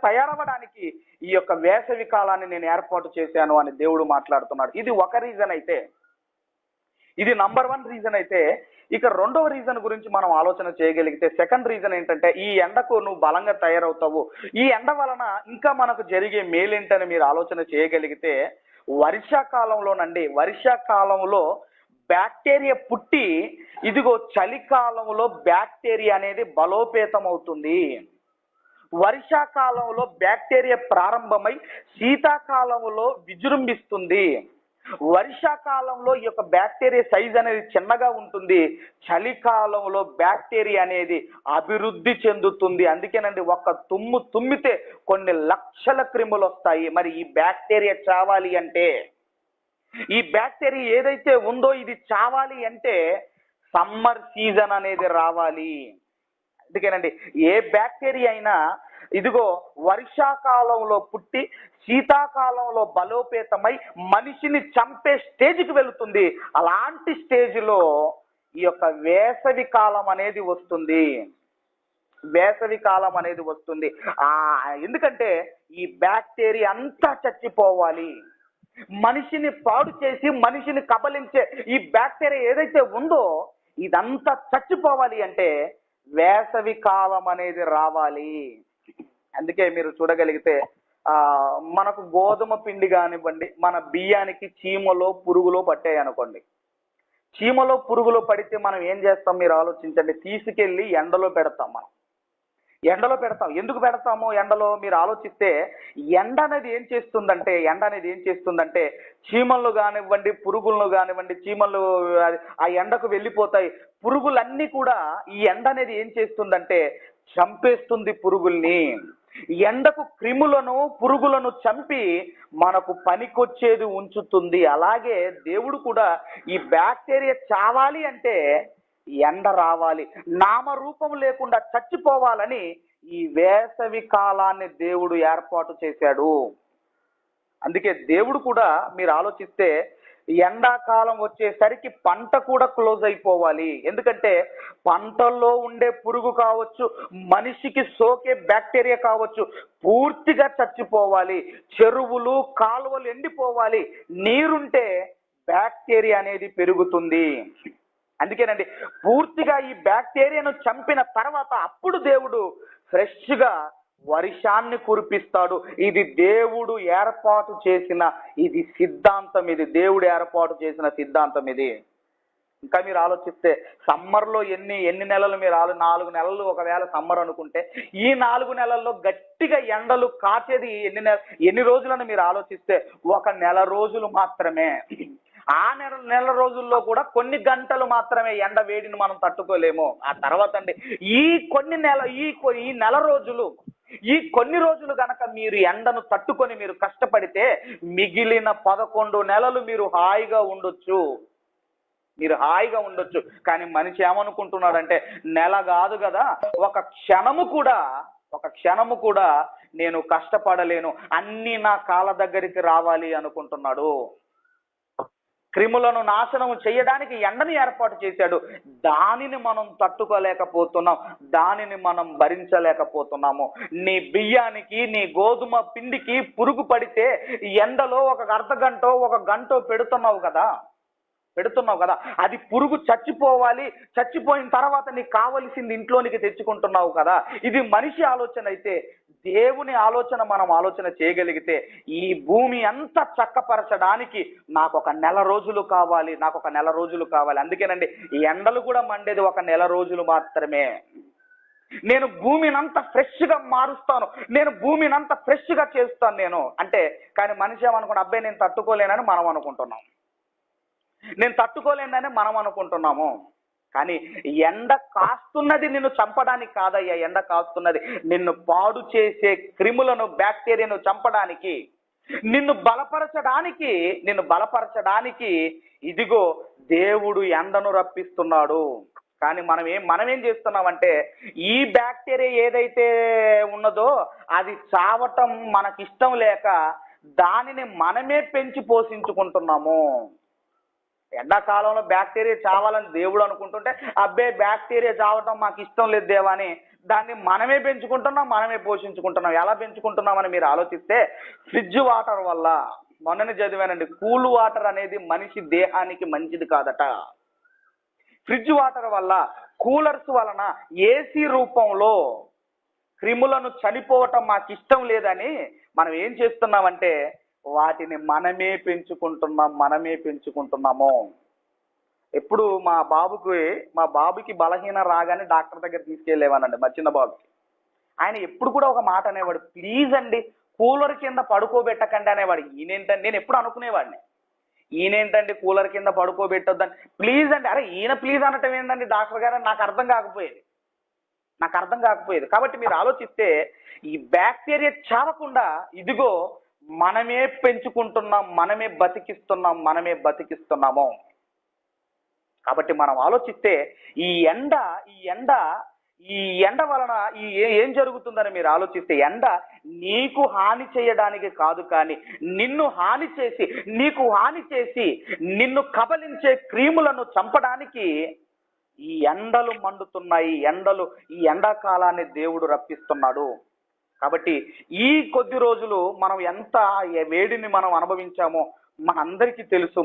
తయారవ్వడానికి ఈ యొక్క వేసవి కాలాన్ని నేను ఏర్పాటు చేశాను అని దేవుడు మాట్లాడుతున్నాడు. ఇది ఒక రీజన్ అయితే, ఇది నంబర్ 1 రీజన్ అయితే, ఇక రెండవ రీజన్ గురించి మనం ఆలోచన చేయగలిగితే, సెకండ్ రీజన్ ఏంటంటే, ఈ ఎండకు నువ్వు బలంగా తయారవుతావు. ఈ ఎండ వలన ఇంకా మనకు జరిగే మేలేంటని మీరు ఆలోచన చేయగలిగితే, వర్షాకాలంలో బ్యాక్టీరియా పుట్టి, ఇదిగో చలికాలంలో బ్యాక్టీరియా అనేది బలోపేతం అవుతుంది. వర్షాకాలంలో బ్యాక్టీరియా ప్రారంభమై శీతాకాలంలో విజృంభిస్తుంది. వర్షాకాలంలో ఈ యొక్క బ్యాక్టీరియా సైజ్ అనేది చిన్నగా ఉంటుంది. చలికాలంలో బ్యాక్టీరియా అనేది అభివృద్ధి చెందుతుంది. అందుకేనండి, ఒక తుమ్మితే కొన్ని లక్షల క్రిములు వస్తాయి. మరి ఈ బ్యాక్టీరియా చావాలి అంటే, ఈ బ్యాక్టీరియా ఏదైతే ఉందో ఇది చావాలి అంటే సమ్మర్ సీజన్ అనేది రావాలి. అందుకేనండి, ఏ బ్యాక్టీరియా అయినా ఇదిగో వర్షాకాలంలో పుట్టి శీతాకాలంలో బలోపేతమై మనిషిని చంపే స్టేజ్కి వెళుతుంది. అలాంటి స్టేజ్లో ఈ యొక్క వేసవి కాలం అనేది వస్తుంది. ఎందుకంటే ఈ బ్యాక్టీరియా అంతా చచ్చిపోవాలి. మనిషిని పాడు చేసి మనిషిని కబలించే ఈ బ్యాక్టీరియా ఏదైతే ఉందో ఇదంతా చచ్చిపోవాలి అంటే వేసవి కాలం అనేది రావాలి. అందుకే మీరు చూడగలిగితే మనకు గోధుమ పిండి కానివ్వండి, మన బియ్యానికి చీమలో పురుగులో పట్టాయి అనుకోండి. చీమలో పురుగులో పడితే మనం ఏం చేస్తాం మీరు ఆలోచించండి. తీసుకెళ్ళి ఎండలో పెడతాం. ఎందుకు పెడతామో ఎండలో మీరు ఆలోచిస్తే, ఎండ అనేది ఏం చేస్తుందంటే చీమలను కానివ్వండి, పురుగులను కానివ్వండి, చీమలు ఆ ఎండకు వెళ్ళిపోతాయి. పురుగులన్నీ కూడా ఈ ఎండ అనేది ఏం చేస్తుందంటే చంపేస్తుంది పురుగుల్ని. ఎండకు క్రిములను పురుగులను చంపి మనకు పనికొచ్చేది ఉంచుతుంది. అలాగే దేవుడు కూడా ఈ బ్యాక్టీరియా చావాలి అంటే ఎండ రావాలి, నామరూపం లేకుండా చచ్చిపోవాలని ఈ వేసవి కాలాన్ని దేవుడు ఏర్పాటు చేశాడు. అందుకే దేవుడు కూడా మీరు ఆలోచిస్తే ఎండాకాలం వచ్చేసరికి పంట కూడా క్లోజ్ అయిపోవాలి. ఎందుకంటే పంటల్లో ఉండే పురుగు కావచ్చు, మనిషికి సోకే బ్యాక్టీరియా కావచ్చు, పూర్తిగా చచ్చిపోవాలి. చెరువులు కాలువలు ఎండిపోవాలి. నీరుంటే బ్యాక్టీరియా అనేది పెరుగుతుంది. అందుకేనండి పూర్తిగా ఈ బ్యాక్టీరియాను చంపిన తర్వాత అప్పుడు దేవుడు ఫ్రెష్గా వర్షాన్ని కురిపిస్తాడు. ఇది దేవుడు ఏర్పాటు చేసిన ఇది సిద్ధాంతం. ఇది దేవుడు ఏర్పాటు చేసిన సిద్ధాంతం ఇది. ఇంకా మీరు ఆలోచిస్తే సమ్మర్లో ఎన్ని నెలలు మీరు 4 నెలలు ఒకవేళ సమ్మర్ అనుకుంటే ఈ 4 నెలల్లో గట్టిగా ఎండలు కాచేది ఎన్ని రోజులని మీరు ఆలోచిస్తే 1 నెల రోజులు మాత్రమే. ఆ నెల రోజుల్లో కూడా కొన్ని గంటలు మాత్రమే ఎండ వేడిని మనం తట్టుకోలేము. ఆ తర్వాత అండి ఈ కొన్ని రోజులు గనక మీరు ఎండను తట్టుకొని మీరు కష్టపడితే మిగిలిన 11 నెలలు మీరు హాయిగా ఉండొచ్చు. కానీ మనిషి ఏమనుకుంటున్నాడంటే నెల కాదు కదా, ఒక క్షణము కూడా నేను కష్టపడలేను, అన్ని నా కాళ్ళ దగ్గరికి రావాలి అనుకుంటున్నాడు. క్రిములను నాశనం చేయడానికి ఎండని ఏర్పాటు చేశాడు. దానిని మనం తట్టుకోలేకపోతున్నాం, దానిని మనం భరించలేకపోతున్నాము. నీ బియ్యానికి, నీ గోధుమ పిండికి పురుగు పడితే ఎండలో 1 అర్ధ గంట 1 గంట పెడుతున్నావు కదా, అది పురుగు చచ్చిపోవాలి. చచ్చిపోయిన తర్వాత నీకు కావలసింది ఇంట్లోనికి తెచ్చుకుంటున్నావు కదా. ఇది మనిషి ఆలోచన అయితే దేవుని ఆలోచన మనం ఆలోచన చేయగలిగితే ఈ భూమి అంతా చక్కపరచడానికి నాకు 1 నెల రోజులు కావాలి. అందుకేనండి ఈ ఎండలు కూడా మండేది 1 నెల రోజులు మాత్రమే. నేను భూమినంతా ఫ్రెష్గా మారుస్తాను, నేను భూమినంతా ఫ్రెష్గా చేస్తాను నేను అంటే. కానీ మనిషి ఏమనుకున్నా, అబ్బాయి నేను తట్టుకోలేనని మనం అనుకుంటున్నాము. కానీ ఎండ కాస్తున్నది నిన్ను చంపడానికి కాదయ్యా, ఎండ కాస్తున్నది నిన్ను పాడు చేసే క్రిములను బ్యాక్టీరియాను చంపడానికి, నిన్ను బలపరచడానికి ఇదిగో దేవుడు ఎండను రప్పిస్తున్నాడు. కానీ మనమేం చేస్తున్నామంటే ఈ బ్యాక్టీరియా ఏదైతే ఉన్నదో అది చావటం మనకిష్టం లేక దానిని మనమే పెంచి పోషించుకుంటున్నాము. ఎండాకాలంలో బ్యాక్టీరియా చావాలని దేవుడు అనుకుంటుంటే అబ్బే బ్యాక్టీరియా చావటం మాకు ఇష్టం లేదు దేవా అని దాన్ని మనమే పెంచుకుంటున్నాం, మనమే పోషించుకుంటున్నాం. ఎలా పెంచుకుంటున్నామని మీరు ఆలోచిస్తే ఫ్రిడ్జ్ వాటర్ వల్ల, మొన్ననే చదివానండి, కూల్ వాటర్ అనేది మనిషి దేహానికి మంచిది కాదట. ఫ్రిడ్జ్ వాటర్ వల్ల, కూలర్స్ వలన, ఏసీ రూపంలో క్రిములను చనిపోవటం మాకు ఇష్టం లేదని మనం ఏం చేస్తున్నామంటే వాటిని మనమే పెంచుకుంటున్నాము. ఎప్పుడు మా బాబుకి బలహీన రాగానే డాక్టర్ దగ్గర తీసుకెళ్ళేవానండి, మా చిన్న బాబుకి. ఆయన ఎప్పుడు కూడా ఒక మాట అనేవాడు, ప్లీజ్ అండి కూలర్ కింద పడుకోబెట్టకండి అనేవాడు. నేను ఎప్పుడు అనుకునేవాడిని, ఈయనేంటండి కూలర్ కింద పడుకోబెట్టొద్దని, ప్లీజ్ అండి. అరే ఈయన ప్లీజ్ అనటం ఏంటండి డాక్టర్ గారు, నాకు అర్థం కాకపోయేది. కాబట్టి మీరు ఆలోచిస్తే ఈ బ్యాక్టీరియా చావకుండా ఇదిగో మనమే పెంచుకుంటున్నాం, మనమే బతికిస్తున్నాము. కాబట్టి మనం ఆలోచిస్తే ఈ ఎండ వలన ఏం జరుగుతుందని మీరు ఆలోచిస్తే ఎండ నీకు హాని చేయడానికి కాదు, కానీ నిన్ను హాని చేసి నిన్ను కబలించే క్రిములను చంపడానికి ఈ ఎండలు మండుతున్నాయి. ఈ ఎండాకాలాన్ని దేవుడు రప్పిస్తున్నాడు. కాబట్టి ఈ కొద్ది రోజులు మనం ఎంత వేడిని మనం అనుభవించామో మనందరికీ తెలుసు.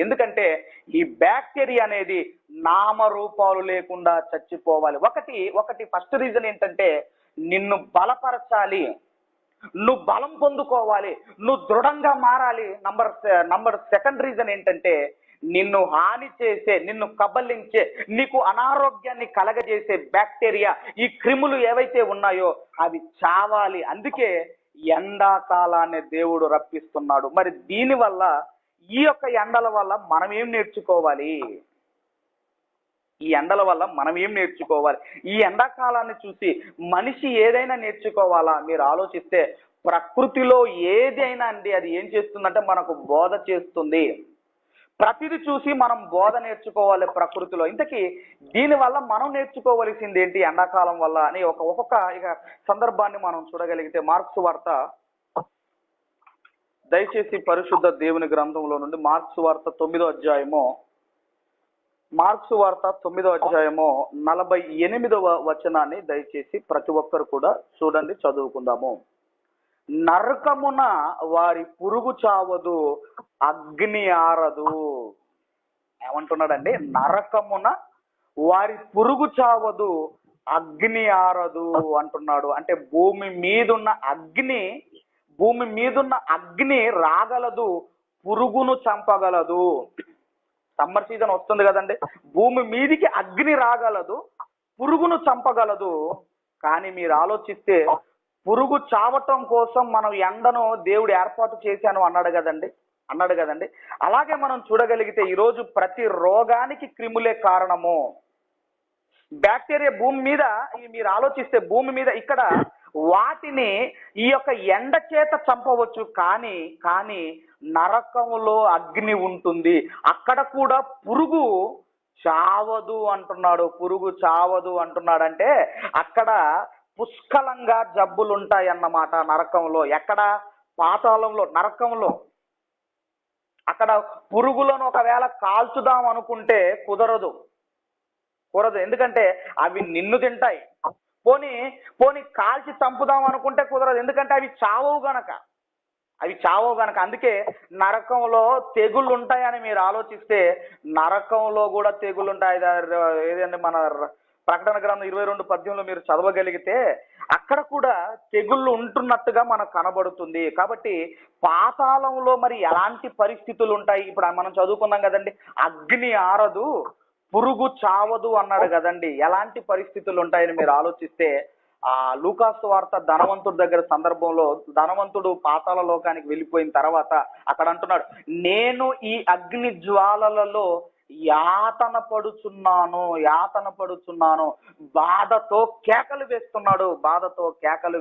ఎందుకంటే ఈ బ్యాక్టీరియా అనేది నామరూపాలు లేకుండా చచ్చిపోవాలి. ఒకటి ఫస్ట్ రీజన్ ఏంటంటే నిన్ను బలపరచాలి, నువ్వు బలం పొందుకోవాలి, నువ్వు దృఢంగా మారాలి. నంబర్ సెకండ్ రీజన్ ఏంటంటే నిన్ను హాని చేసే, నిన్ను కబలించే, నీకు అనారోగ్యాన్ని కలగజేసే బ్యాక్టీరియా, ఈ క్రిములు ఏవైతే ఉన్నాయో అవి చావాలి. అందుకే ఎండాకాలాన్ని దేవుడు రప్పిస్తున్నాడు. మరి దీనివల్ల, ఈ యొక్క ఎండల వల్ల మనం ఏం నేర్చుకోవాలి? ఈ ఎండల వల్ల మనం ఏం నేర్చుకోవాలి? ఈ ఎండాకాలాన్ని చూసి మనిషి ఏదైనా నేర్చుకోవాలా? మీరు ఆలోచిస్తే ప్రకృతిలో ఏదైనా అండి, అది ఏం చేస్తుందంటే మనకు బోధ చేస్తుంది. ప్రతిది చూసి మనం బోధ నేర్చుకోవాలి ప్రకృతిలో. ఇంతకీ దీనివల్ల మనం నేర్చుకోవలసింది ఏంటి ఎండాకాలం వల్ల అని ఒక్కొక్క ఇక సందర్భాన్ని మనం చూడగలిగితే, మార్క్స్ వార్త, దయచేసి పరిశుద్ధ దేవుని గ్రంథంలో నుండి మార్క్స్ వార్త 9వ అధ్యాయము, మార్క్స్ వార్త 9వ అధ్యాయము 48వ వచనాన్ని దయచేసి ప్రతి ఒక్కరు కూడా చూడండి, చదువుకుందాము. నరకమున వారి పురుగు చావదు, అగ్ని ఆరదు. ఏమంటున్నాడండి? నరకమున వారి పురుగు చావదు, అగ్ని ఆరదు అంటున్నాడు. అంటే భూమి మీదున్న అగ్ని రాగలదు, పురుగును చంపగలదు. సమ్మర్ సీజన్ వస్తుంది కదండి, భూమి మీదికి అగ్ని రాగలదు, పురుగును చంపగలదు. కానీ మీరు ఆలోచిస్తే, పురుగు చావటం కోసం మనం ఎండను దేవుడు ఏర్పాటు చేశాను అన్నాడు కదండి. అలాగే మనం చూడగలిగితే ఈరోజు ప్రతి రోగానికి క్రిములే కారణము. బ్యాక్టీరియా భూమి మీద, మీరు ఆలోచిస్తే భూమి మీద ఇక్కడ వాటిని ఈ యొక్క ఎండ చేత చంపవచ్చు, కానీ నరకములో అగ్ని ఉంటుంది, అక్కడ కూడా పురుగు చావదు అంటున్నాడు. పురుగు చావదు అంటున్నాడంటే అక్కడ పుష్కలంగా జబ్బులు ఉంటాయన్నమాట నరకంలో. ఎక్కడ? పాతాళంలో, నరకంలో. అక్కడ పురుగులను ఒకవేళ కాల్చుదాం అనుకుంటే కుదరదు. ఎందుకంటే అవి నిన్ను తింటాయి. పోనీ కాల్చి చంపుదాం అనుకుంటే కుదరదు, ఎందుకంటే అవి చావవు గనక. అందుకే నరకంలో తెగుళ్ళు ఉంటాయని మీరు ఆలోచిస్తే, నరకంలో కూడా తెగుళ్ళు ఉంటాయి. ఏదండి, మన ప్రకటన గ్రంథం 22:18 మీరు చదవగలిగితే అక్కడ కూడా తెగుళ్ళు ఉంటున్నట్టుగా మనకు కనబడుతుంది. కాబట్టి పాతాళంలో మరి ఎలాంటి పరిస్థితులు ఉంటాయి? ఇప్పుడు మనం చదువుకున్నాం కదండి, అగ్ని ఆరదు, పురుగు చావదు అన్నాడు కదండి. ఎలాంటి పరిస్థితులు ఉంటాయని మీరు ఆలోచిస్తే, ఆ లూకాసు వార్త ధనవంతుడి దగ్గర సందర్భంలో, ధనవంతుడు పాతాళ లోకానికి వెళ్ళిపోయిన తర్వాత అక్కడ అంటున్నాడు, నేను ఈ అగ్ని జ్వాలలలో యాతన పడుచున్నాను, బాధతో కేకలు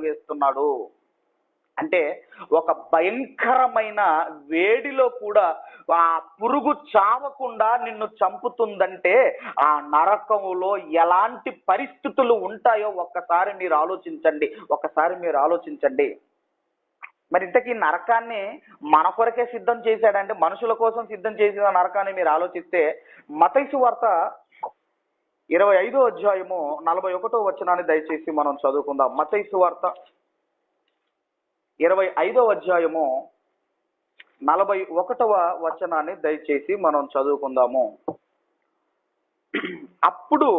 వేస్తున్నాడు. అంటే ఒక భయంకరమైన వేడిలో కూడా ఆ పురుగు చావకుండా నిన్ను చంపుతుందంటే ఆ నరకములో ఎలాంటి పరిస్థితులు ఉంటాయో ఒక్కసారి మీరు ఆలోచించండి. మరి ఇంతకీ నరకాన్ని మన కొరకే సిద్ధం చేశాడంటే, మనుషుల కోసం సిద్ధం చేసిన నరకాన్ని మీరు ఆలోచిస్తే, మత్తయి వార్త 25వ అధ్యాయము 41వ వచనాన్ని దయచేసి మనం చదువుకుందాం. మత్తయి వార్త 25వ అధ్యాయము 41వ వచనాన్ని దయచేసి మనం చదువుకుందాము. అప్పుడు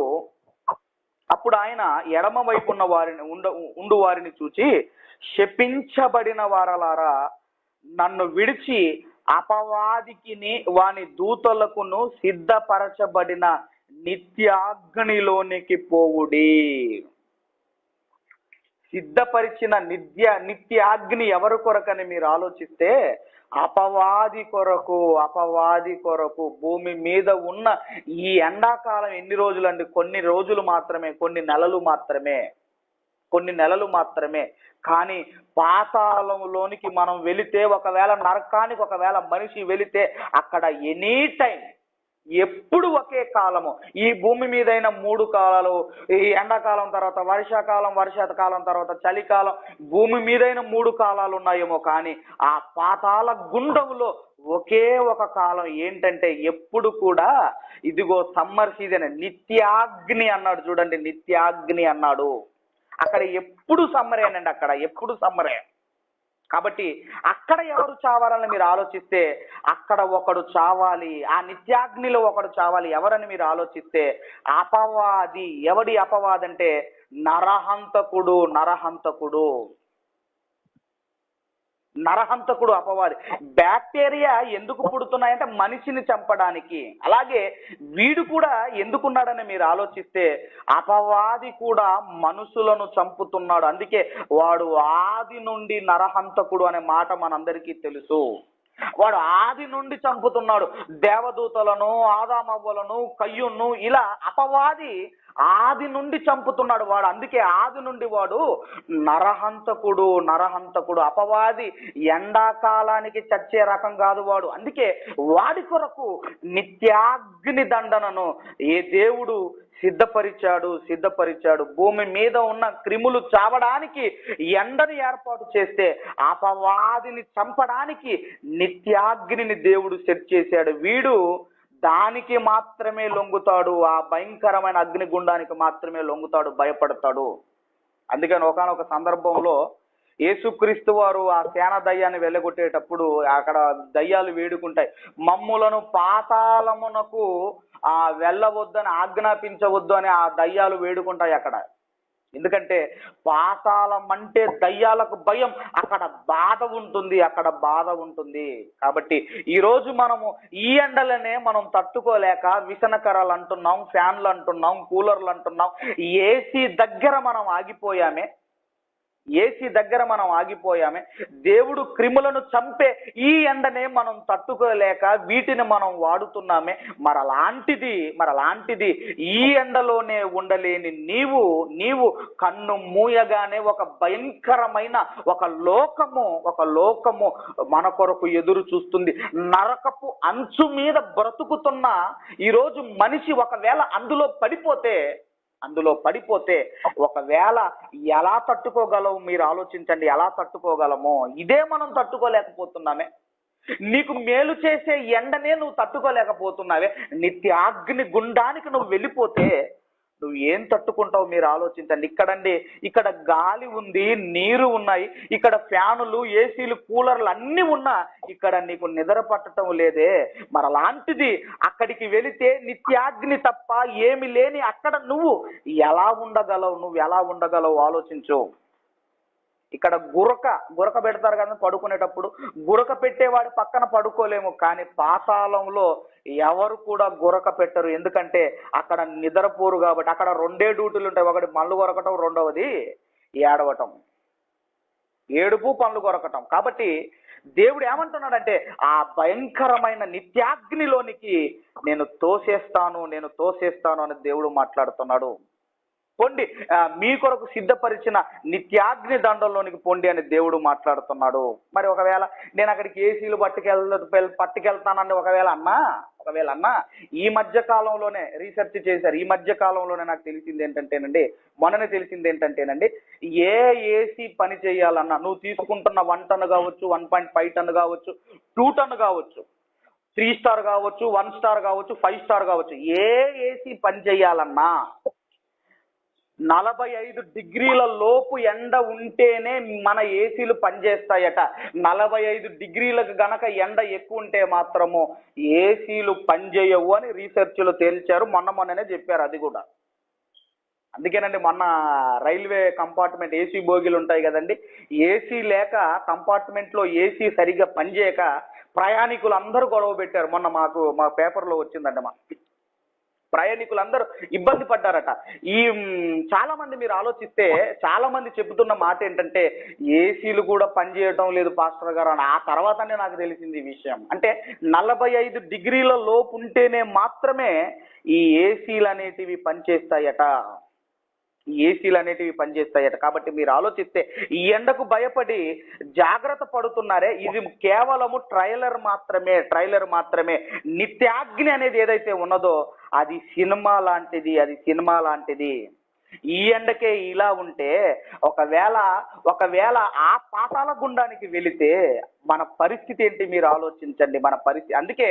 ఆయన ఎడమ వైపున్న ఉండు వారిని చూచి, శపించబడిన వారలారా, నన్ను విడిచి అపవాదికిని వాని దూతలకును సిద్ధపరచబడిన నిత్యాగ్నిలోనికి పోవుడి. సిద్ధపరిచిన నిత్యాగ్ని ఎవరి కొరకని మీరు ఆలోచిస్తే, అపవాది కొరకు. భూమి మీద ఉన్న ఈ ఎండాకాలం ఎన్ని రోజులండి? కొన్ని రోజులు మాత్రమే, కొన్ని నెలలు మాత్రమే. కానీ పాతాళంలోనికి మనం వెళితే, ఒకవేళ నరకానికి ఒకవేళ మనిషి వెళితే, అక్కడ ఎనీ టైం, ఎప్పుడు ఒకే కాలము. ఈ భూమి మీదైన 3 కాలాలు, ఈ ఎండాకాలం తర్వాత వర్షాకాలం తర్వాత చలికాలం, భూమి మీదైన 3 కాలాలు ఉన్నాయేమో, కానీ ఆ పాతాళ గుండంలో ఒకే ఒక కాలం ఏంటంటే, ఎప్పుడు కూడా ఇదిగో సమ్మర్ సీజన్, నిత్యాగ్ని అన్నాడు చూడండి, నిత్యాగ్ని అన్నాడు. అక్కడ ఎప్పుడు సమ్మరేనండి, అక్కడ ఎప్పుడు సమ్మరే. కాబట్టి అక్కడ ఎవరు చావాలని మీరు ఆలోచిస్తే, అక్కడ ఒకడు చావాలి, ఆ నిత్యాగ్నిలో ఒకడు చావాలి. ఎవరని మీరు ఆలోచిస్తే, అపవాది. ఎవడి అపవాది అంటే నరహంతకుడు. నరహంతకుడు అపవాది. బ్యాక్టీరియా ఎందుకు పుడుతున్నాయంటే మనిషిని చంపడానికి. అలాగే వీడు కూడా ఎందుకున్నాడని మీరు ఆలోచిస్తే అపవాది కూడా మనుషులను చంపుతున్నాడు. అందుకే వాడు ఆది నుండి నరహంతకుడు అనే మాట మనందరికీ తెలుసు. వాడు ఆది నుండి చంపుతున్నాడు. దేవదూతలను, ఆదామవ్వలను, కయ్యూను, ఇలా అపవాది ఆది నుండి చంపుతున్నాడు వాడు. అందుకే ఆది నుండి వాడు నరహంతకుడు. అపవాది ఎండాకాలానికి చచ్చే రకం కాదు వాడు. అందుకే వాడి కొరకు నిత్యాగ్ని దండనను ఏ దేవుడు సిద్ధపరిచాడు. భూమి మీద ఉన్న క్రిములు చావడానికి ఎండని ఏర్పాటు చేస్తే అపవాదిని చంపడానికి నిత్యాగ్నిని దేవుడు సెట్ చేశాడు. వీడు దానికి మాత్రమే లొంగుతాడు, ఆ భయంకరమైన అగ్నిగుండానికి మాత్రమే లొంగుతాడు, భయపడతాడు. అందుకని ఒకానొక సందర్భంలో యేసుక్రీస్తు వారు ఆ సేన దయ్యాన్ని వెళ్ళగొట్టేటప్పుడు అక్కడ దయ్యాలు వేడుకుంటాయి, మమ్ములను పాతాళమునకు వెళ్ళవద్దని ఆజ్ఞాపించవద్దు అని ఆ దయ్యాలు వేడుకుంటాయి అక్కడ. ఎందుకంటే పాతాళం అంటే దయ్యాలకు భయం, అక్కడ బాధ ఉంటుంది. కాబట్టి ఈరోజు మనము ఈ ఎండలనే మనం తట్టుకోలేక విసనకరాలు అంటున్నాం, ఫ్యాన్లు అంటున్నాం, కూలర్లు అంటున్నాం, ఏసీ దగ్గర మనం ఆగిపోయామే. దేవుడు క్రిములను చంపే ఈ ఎండనే మనం తట్టుకోలేక వీటిని మనం వాడుతున్నామే. మరలాంటిది ఈ ఎండలోనే ఉండలేని నీవు కన్ను మూయగానే ఒక భయంకరమైన ఒక లోకము మన కొరకు ఎదురు చూస్తుంది. నరకపు అంచు మీద బ్రతుకుతున్న ఈరోజు మనిషి ఒకవేళ అందులో పడిపోతే ఒకవేళ ఎలా తట్టుకోగలవు మీరు ఆలోచించండి. ఎలా తట్టుకోగలమో ఇదే మనం తట్టుకోలేకపోతున్నామే. నీకు మేలు చేసే ఎండనే నువ్వు తట్టుకోలేకపోతున్నావే. నిత్యాగ్ని గుండానికి నువ్వు వెళ్ళిపోతే నువ్వు ఏం తట్టుకుంటావు మీరు ఆలోచించండి. ఇక్కడ గాలి ఉంది, నీరు ఉన్నాయి, ఇక్కడ ఫ్యానులు, ఏసీలు, కూలర్లు అన్నీ ఉన్నా ఇక్కడ నీకు నిద్ర పట్టడం లేదే. మరలాంటిది అక్కడికి వెళితే నిత్యాగ్ని తప్ప ఏమి లేని అక్కడ నువ్వు ఎలా ఉండగలవు ఆలోచించు. ఇక్కడ గురక పెడతారు కదా పడుకునేటప్పుడు, గురక పెట్టేవాడి పక్కన పడుకోలేము. కానీ పాతాళంలో ఎవరు కూడా గురక పెట్టరు. ఎందుకంటే అక్కడ నిద్రపోరు కాబట్టి. అక్కడ 2 డ్యూటీలు ఉంటాయి, ఒకటి పళ్ళు కొరకటం, రెండవది ఏడవటం. ఏడుపు, పళ్ళు కొరకటం. కాబట్టి దేవుడు ఏమంటున్నాడంటే ఆ భయంకరమైన నిత్యాగ్నిలోనికి నేను తోసేస్తాను అని దేవుడు మాట్లాడుతున్నాడు. పొండి, మీ కొరకు సిద్ధపరిచిన నిత్యాగ్ని దండంలోనికి పొండి అని దేవుడు మాట్లాడుతున్నాడు. మరి ఒకవేళ నేను అక్కడికి ఏసీలు పట్టుకెళ్తానని ఒకవేళ అన్నా ఈ మధ్య కాలంలోనే రీసెర్చ్ చేశారు. ఈ మధ్య కాలంలోనే నాకు మొన్ననే తెలిసింది ఏంటంటేనండి, ఏ ఏసీ పని చేయాలన్నా నువ్వు తీసుకుంటున్న 1 టన్ కావచ్చు, 1.5 టన్ కావచ్చు, 2 టన్ కావచ్చు, 3 స్టార్ కావచ్చు, 1 స్టార్ కావచ్చు, 5 స్టార్ కావచ్చు, ఏ ఏసీ పని చేయాలన్నా 45 డిగ్రీల లోపు ఎండ ఉంటేనే మన ఏసీలు పనిచేస్తాయట. 45 డిగ్రీలకు గనక ఎండ ఎక్కువ ఉంటే మాత్రము ఏసీలు పనిచేయవు అని రీసెర్చ్లో తేల్చారు. మొన్ననే చెప్పారు అది కూడా. అందుకేనండి మొన్న రైల్వే కంపార్ట్మెంట్ ఏసీ బోగీలు ఉంటాయి కదండి, ఏసీ లేక కంపార్ట్మెంట్లో ఏసీ సరిగ్గా పనిచేయక ప్రయాణికులు అందరూ గొడవ పెట్టారు. మొన్న మా పేపర్లో వచ్చిందండి. ప్రయాణికులందరూ ఇబ్బంది పడ్డారట. చాలా మంది మీరు ఆలోచిస్తే చాలా మంది చెబుతున్న మాట ఏంటంటే ఏసీలు కూడా పనిచేయటం లేదు పాస్టర్ గారు అని. ఆ తర్వాతనే నాకు తెలిసింది ఈ విషయం. అంటే 45 డిగ్రీల లోపు ఉంటేనే మాత్రమే ఈ ఏసీలు అనేటివి పనిచేస్తాయట. కాబట్టి మీరు ఆలోచిస్తే ఈ ఎండకు భయపడి జాగ్రత్త పడుతున్నారే, ఇది కేవలము ట్రైలర్ మాత్రమే. నిత్యాగ్ని అనేది ఏదైతే ఉన్నదో అది సినిమా లాంటిది. ఈ ఎండకే ఇలా ఉంటే ఒకవేళ ఆ పాతాళ గుండానికి వెళితే మన పరిస్థితి ఏంటి మీరు ఆలోచించండి. మన పరిస్థితి అందుకే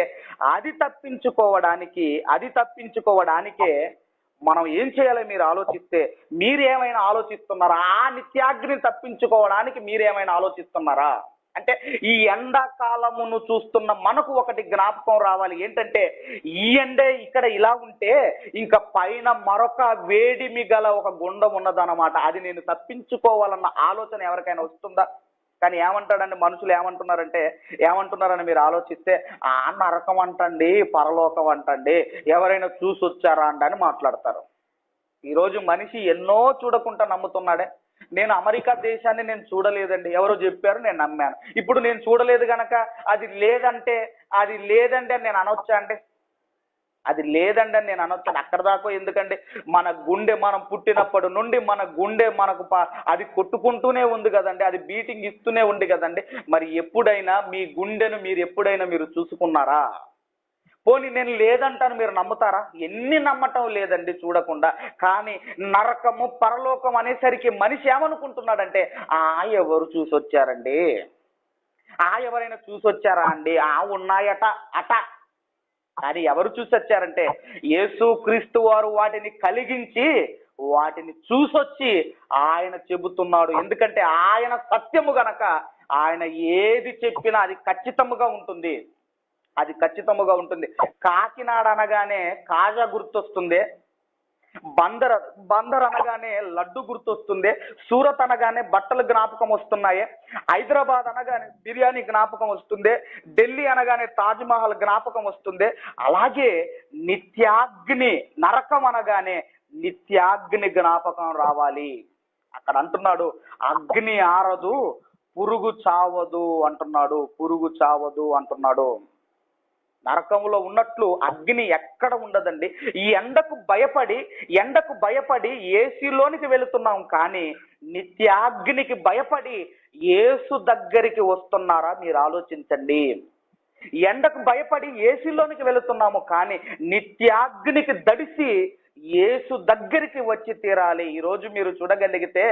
అది తప్పించుకోవడానికే మనం ఏం చేయాలో మీరు ఆలోచిస్తే మీరేమైనా ఆలోచిస్తున్నారా? ఆ నిత్యాగ్ని తప్పించుకోవడానికి మీరేమైనా ఆలోచిస్తున్నారా? అంటే ఈ ఎండాకాలమును చూస్తున్న మనకు ఒకటి జ్ఞాపకం రావాలి. ఏంటంటే ఈ ఎండే ఇక్కడ ఇలా ఉంటే ఇంకా పైన మరొక వేడిమి గల ఒక గుండం ఉన్నదన్నమాట. అది నేను తప్పించుకోవాలన్న ఆలోచన ఎవరికైనా వస్తుందా? కానీ ఏమంటాడండి, మనుషులు ఏమంటున్నారని మీరు ఆలోచిస్తే, ఆ నరకం అంటండి, పరలోకం అంటండి, ఎవరైనా చూసి వచ్చారా అండి అని మాట్లాడతారు. ఈరోజు మనిషి ఎన్నో చూడకుండా నమ్ముతున్నాడే. నేను అమెరికా దేశాన్ని నేను చూడలేదండి, ఎవరో చెప్పారు, నేను నమ్మాను. ఇప్పుడు నేను చూడలేదు గనక అది లేదంటే నేను అనొచ్చా అండి? అది లేదండి అని నేను అనొచ్చాను. అక్కడ దాకా ఎందుకండి? మన గుండె, మనం పుట్టినప్పటి నుండి మన గుండె మనకు అది కొట్టుకుంటూనే ఉంది కదండి, అది బీటింగ్ ఇస్తూనే ఉంది కదండి. మరి ఎప్పుడైనా మీ గుండెను మీరు చూసుకున్నారా? పోనీ నేను లేదంటాను, మీరు నమ్ముతారా? ఎన్ని నమ్మటం లేదండి చూడకుండా. కానీ నరకము, పరలోకం అనేసరికి మనిషి ఏమనుకుంటున్నాడంటే, ఎవరు చూసొచ్చారండి, ఎవరైనా చూసొచ్చారా అండి, ఉన్నాయట అట. కానీ ఎవరు చూసొచ్చారంటే యేసు క్రీస్తు వారు వాటిని కలిగించి వాటిని చూసొచ్చి ఆయన చెబుతున్నాడు. ఎందుకంటే ఆయన సత్యము గనక ఆయన ఏది చెప్పినా అది ఖచ్చితముగా ఉంటుంది. కాకినాడ అనగానే కాజా గుర్తొస్తుంది, బందర్ అనగానే లడ్డు గుర్తొస్తుంది, సూరత్ అనగానే బట్టలు జ్ఞాపకం వస్తున్నాయి, హైదరాబాద్ అనగానే బిర్యానీ జ్ఞాపకం వస్తుంది, ఢిల్లీ అనగానే తాజ్ మహల్ జ్ఞాపకం వస్తుంది. అలాగే నిత్యాగ్ని, నరకం అనగానే నిత్యాగ్ని జ్ఞాపకం రావాలి. అక్కడ అంటున్నాడు, అగ్ని ఆరదు పురుగు చావదు అంటున్నాడు. నరకంలో ఉన్నట్లు అగ్ని ఎక్కడ ఉండదండి. ఈ ఎండకు భయపడి ఏసీలోనికి వెళుతున్నాం, కానీ నిత్యాగ్నికి భయపడి యేసు దగ్గరికి వస్తున్నారా? మీరు ఆలోచించండి. ఎండకు భయపడి ఏసీలోనికి వెళుతున్నాము, కానీ నిత్యాగ్నికి దడిసి యేసు దగ్గరికి వచ్చి తీరాలి. ఈరోజు మీరు చూడగలిగితే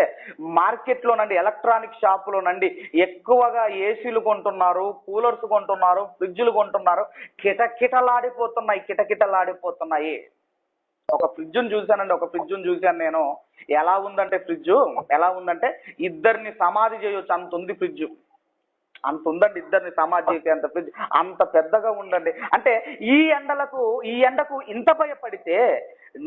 మార్కెట్లోనండి, ఎలక్ట్రానిక్ షాపులోనండి ఎక్కువగా ఏసీలు కొంటున్నారు, కూలర్స్ కొంటున్నారు, ఫ్రిడ్జ్లు కొంటున్నారు. కిటకిటలాడిపోతున్నాయి. ఒక ఫ్రిడ్జ్ను చూశాను నేను. ఎలా ఉందంటే ఇద్దరిని సమాధి చేయొచ్చు అంత ఉంది ఫ్రిడ్జ్. అంత ఉందండి, ఇద్దరిని సమాధి చేసే అంత ఫ్రిడ్జ్, అంత పెద్దగా ఉండండి. అంటే ఈ ఎండకు ఇంత భయపడితే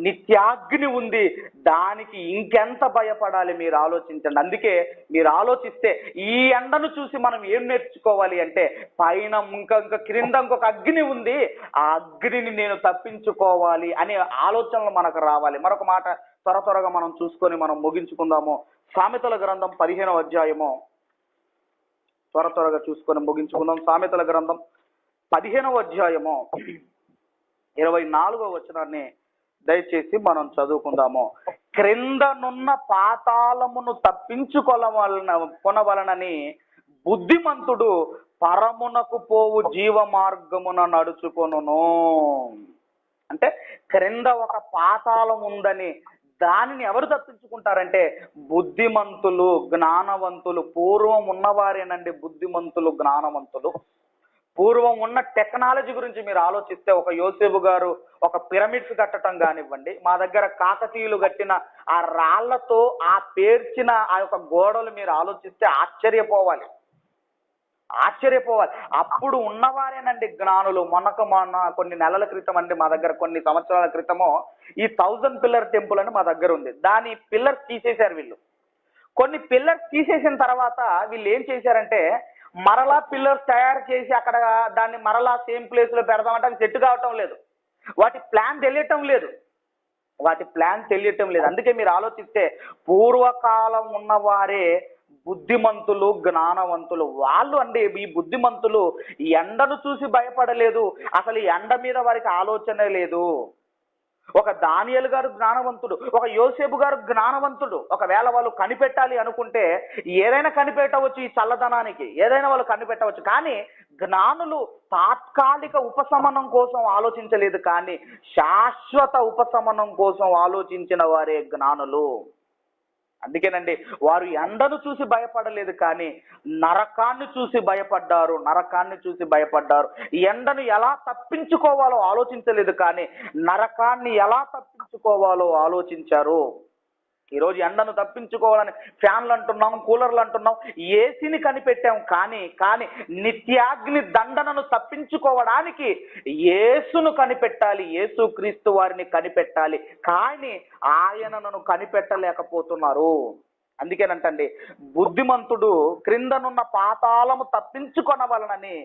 నిత్యాగ్ని ఉంది, దానికి ఇంకెంత భయపడాలి మీరు ఆలోచించండి. అందుకే మీరు ఆలోచిస్తే ఈ ఎండను చూసి మనం ఏం నేర్చుకోవాలి అంటే, పైన ఇంకా క్రింద ఇంకొక అగ్ని ఉంది, ఆ అగ్నిని నేను తప్పించుకోవాలి అనే ఆలోచనలు మనకు రావాలి. మరొక మాట త్వరగా మనం చూసుకొని మనం ముగించుకుందాము. సామెతల గ్రంథం 15వ అధ్యాయము త్వరగా చూసుకొని ముగించుకుందాం. సామెతల గ్రంథం 15వ అధ్యాయము 24వ వచనాన్ని దయచేసి మనం చదువుకుందాము. క్రిందనున్న పాతాళమును తప్పించుకొనవలనని బుద్ధిమంతుడు పరమునకు పోవు జీవ మార్గమున నడుచుకొనును. అంటే క్రింద ఒక పాతాళం ఉందని దానిని ఎవరు తప్పించుకుంటారంటే బుద్ధిమంతులు, జ్ఞానవంతులు. పూర్వం ఉన్నవారేనండి బుద్ధిమంతులు, జ్ఞానవంతులు. పూర్వం ఉన్న టెక్నాలజీ గురించి మీరు ఆలోచిస్తే, ఒక యోసేపు గారు ఒక పిరమిడ్స్ కట్టడం కానివ్వండి, మా దగ్గర కాకతీయులు కట్టిన ఆ రాళ్లతో ఆ పేర్చిన ఆ యొక్క గోడలు మీరు ఆలోచిస్తే ఆశ్చర్యపోవాలి. అప్పుడు ఉన్నవారేనండి జ్ఞానులు. మొన్న కొన్ని నెలల క్రితం అండి, మా దగ్గర కొన్ని సంవత్సరాల క్రితమో ఈ 1000 పిల్లర్ టెంపుల్ అని మా దగ్గర ఉంది. దాని పిల్లర్స్ తీసేశారు వీళ్ళు. కొన్ని పిల్లర్స్ తీసేసిన తర్వాత వీళ్ళు ఏం చేశారంటే, మరలా పిల్లర్స్ తయారు చేసి అక్కడ దాన్ని మరలా సేమ్ ప్లేస్ లో పెడదామంటే అది సెట్ కావటం లేదు. వాటి ప్లాన్ తెలియటం లేదు. అందుకే మీరు ఆలోచిస్తే పూర్వకాలం ఉన్నవారే బుద్ధిమంతులు, జ్ఞానవంతులు. వాళ్ళు అండి, ఈ బుద్ధిమంతులు ఎండను చూసి భయపడలేదు, అసలు ఎండ మీద వారికి ఆలోచనే లేదు. ఒక దానియేలు గారు జ్ఞానవంతుడు, ఒక యోసేపు గారు జ్ఞానవంతుడు. ఒకవేళ వాళ్ళు కనిపెట్టాలి అనుకుంటే ఏదైనా కనిపెట్టవచ్చు, ఈ చల్లదనానికి ఏదైనా వాళ్ళు కనిపెట్టవచ్చు. కానీ జ్ఞానులు తాత్కాలిక ఉపశమనం కోసం ఆలోచించలేదు, కానీ శాశ్వత ఉపశమనం కోసం ఆలోచించిన వారే జ్ఞానులు. అందుకేనండి వారు ఎండను చూసి భయపడలేదు, కానీ నరకాన్ని చూసి భయపడ్డారు. ఎండను ఎలా తప్పించుకోవాలో ఆలోచించలేదు, కానీ నరకాన్ని ఎలా తప్పించుకోవాలో ఆలోచించారు. ఈరోజు ఎండను తప్పించుకోవాలని ఫ్యాన్లు అంటున్నాం, కూలర్లు అంటున్నాం, ఏసీని కనిపెట్టాం. కానీ నిత్యాగ్ని దండనను తప్పించుకోవడానికి యేసును కనిపెట్టాలి, యేసు క్రీస్తు వారిని కనిపెట్టాలి. కానీ ఆయనను కనిపెట్టలేకపోతున్నారు. అందుకేనంటండి, బుద్ధిమంతుడు క్రిందనున్న పాతాళము తప్పించుకొనవలనని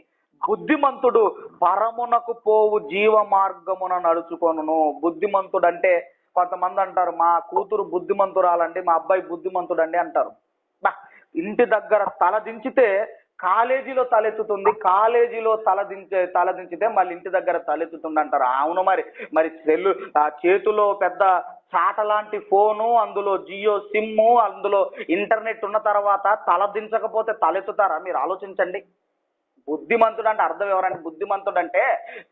బుద్ధిమంతుడు పరమునకు పోవు జీవ మార్గమున నడుచుకొనును. బుద్ధిమంతుడు అంటే కొంతమంది అంటారు, మా కూతురు బుద్ధిమంతురాలండి, మా అబ్బాయి బుద్ధిమంతుడండి అంటారు. ఇంటి దగ్గర తలదించితే కాలేజీలో తలెత్తుతుంది, కాలేజీలో తలదించితే మళ్ళీ ఇంటి దగ్గర తలెత్తుతుంది అంటారు. అవును, మరి సెల్లు చేతిలో పెద్ద చాట లాంటి ఫోను, అందులో జియో సిమ్ము, అందులో ఇంటర్నెట్ ఉన్న తర్వాత తలదించకపోతే తలెత్తుతారా? మీరు ఆలోచించండి. బుద్ధిమంతుడు అంటే అర్థం ఎవరంటే, బుద్ధిమంతుడు అంటే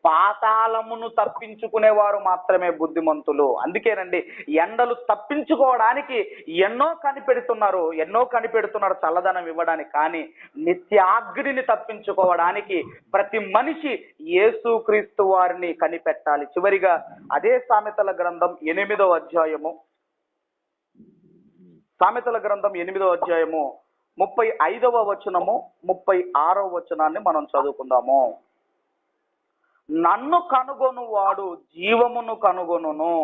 పాతాళమును తప్పించుకునేవారు మాత్రమే బుద్ధిమంతులు. అందుకేనండి, ఎండలు తప్పించుకోవడానికి ఎన్నో కనిపెడుతున్నారు చల్లదనం ఇవ్వడానికి. కానీ నిత్యాగ్నిని తప్పించుకోవడానికి ప్రతి మనిషి యేసుక్రీస్తు వారిని కనిపెట్టాలి. చివరిగా అదే సామెతల గ్రంథం 8వ అధ్యాయము 35వ వచనము 36వ వచనాన్ని మనం చదువుకుందాము. నన్ను కనుగొను వాడు జీవమును కనుగొనును,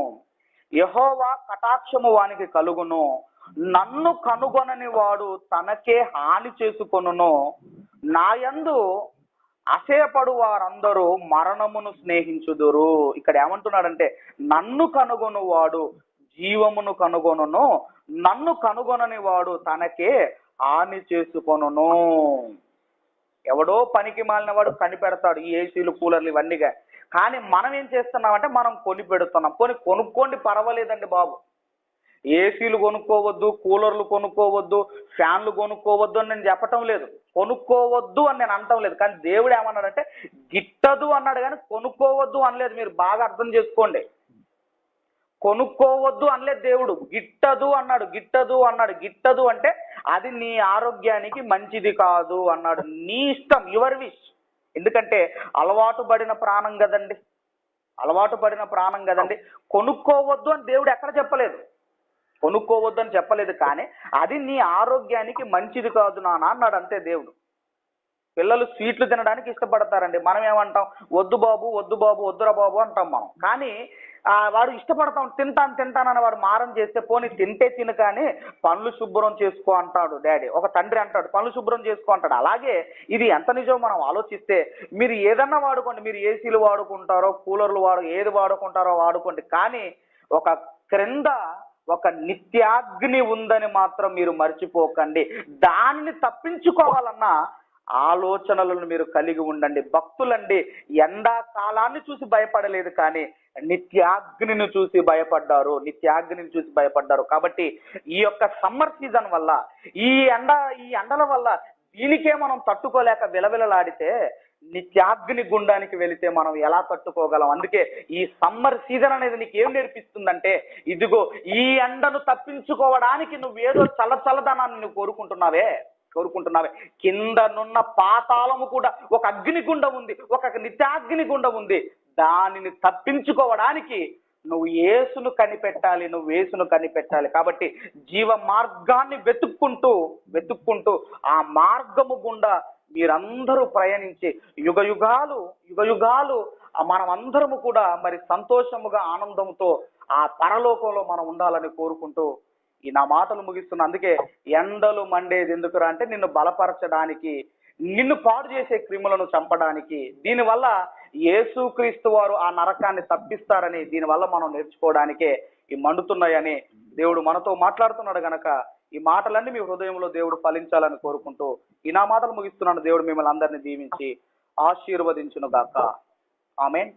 యెహోవా కటాక్షము వానికి కలుగును. నన్ను కనుగొనని వాడు తనకే హాని చేసుకొనును. నాయందు అసేపడు వారందరూ మరణమును స్నేహించుదురు. ఇక్కడ ఏమంటున్నాడంటే, నన్ను కనుగొను వాడు జీవమును కనుగొనును, నన్ను కనుగొనని వాడు తనకే హాని చేసుకొనును. ఎవడో పనికి మాలిన వాడు కనిపెడతాడు ఈ ఏసీలు, కూలర్లు ఇవన్నీగా. కానీ మనం ఏం చేస్తున్నామంటే మనం కొని పెడుతున్నాం. కొనుక్కోండి, పర్వాలేదండి బాబు. ఏసీలు కొనుక్కోవద్దు, కూలర్లు కొనుక్కోవద్దు, ఫ్యాన్లు కొనుక్కోవద్దు అని నేను చెప్పటం లేదు, కొనుక్కోవద్దు అని నేను అనటం లేదు. కానీ దేవుడు ఏమన్నాడంటే గిట్టదు అన్నాడు, కానీ కొనుక్కోవద్దు అనలేదు. మీరు బాగా అర్థం చేసుకోండి. కొనుక్కోవద్దు అనలేదు దేవుడు, గిట్టదు అన్నాడు. గిట్టదు అంటే అది నీ ఆరోగ్యానికి మంచిది కాదు అన్నాడు. నీ ఇష్టం, యువర్ విష్. ఎందుకంటే అలవాటు పడిన ప్రాణం కదండి. కొనుక్కోవద్దు అని దేవుడు ఎక్కడ చెప్పలేదు, కానీ అది నీ ఆరోగ్యానికి మంచిది కాదు నాన్న అన్నాడు, అంతే దేవుడు. పిల్లలు స్వీట్లు తినడానికి ఇష్టపడతారండి. మనం ఏమంటాం, వద్దు బాబు వద్దురా బాబు అంటాం మనం. కానీ వాడు ఇష్టపడతాం, తింటానని వాడు మారం చేస్తే, పోనీ తింటే తిను కానీ పనులు శుభ్రం చేసుకో అంటాడు డాడీ. ఒక తండ్రి అంటాడు, పనులు శుభ్రం చేసుకో అంటాడు. అలాగే ఇది ఎంత నిజం మనం ఆలోచిస్తే, మీరు ఏదన్నా వాడుకోండి, మీరు ఏసీలు వాడుకుంటారో కూలర్లు ఏది వాడుకుంటారో వాడుకోండి, కానీ ఒక క్రింద ఒక నిత్యాగ్ని ఉందని మాత్రం మీరు మర్చిపోకండి. దానిని తప్పించుకోవాలన్నా ఆలోచనలను మీరు కలిగి ఉండండి. భక్తులండి ఎండాకాలాన్ని చూసి భయపడలేదు, కానీ నిత్యాగ్నిని చూసి భయపడ్డారు. కాబట్టి ఈ యొక్క సమ్మర్ సీజన్ వల్ల, ఈ ఎండల వల్ల దీనికే మనం తట్టుకోలేక విలవిలలాడితే నిత్యాగ్ని గుండానికి వెళితే మనం ఎలా తట్టుకోగలం? అందుకే ఈ సమ్మర్ సీజన్ అనేది నీకు ఏం నేర్పిస్తుందంటే, ఇదిగో ఈ ఎండను తప్పించుకోవడానికి నువ్వేదో చల్లదనాన్ని నువ్వు కోరుకుంటున్నావే, కిందనున్న పాతాళము కూడా ఒక అగ్నిగుండం ఉంది, ఒక నిత్యాగ్ని గుండం ఉంది. దానిని తప్పించుకోవడానికి నువ్వు యేసును కనిపెట్టాలి. కాబట్టి జీవ మార్గాన్ని వెతుక్కుంటూ ఆ మార్గము గుండా మీరందరూ ప్రయాణించి యుగయుగాలు మనమందరము కూడా మరి సంతోషముగా ఆనందంతో ఆ పరలోకంలో మనం ఉండాలని కోరుకుంటూ ఈ నా మాటలు ముగిస్తున్నా. అందుకే ఎండలు మండేది ఎందుకురా అంటే నిన్ను బలపరచడానికి, నిన్ను పాడు చేసే క్రిములను చంపడానికి. దీనివల్ల యేసుక్రీస్తు వారు ఆ నరకాన్ని తప్పిస్తారని దీనివల్ల మనం నేర్చుకోవడానికే ఈ మండుతున్నాయని దేవుడు మనతో మాట్లాడుతున్నాడు గనక ఈ మాటలన్నీ మీ హృదయంలో దేవుడు ఫలించాలని కోరుకుంటూ ఈ నా మాటలు ముగిస్తున్నాను. దేవుడు మిమ్మల్ని అందరినీ దీవించి ఆశీర్వదించును గాక. ఆమేన్.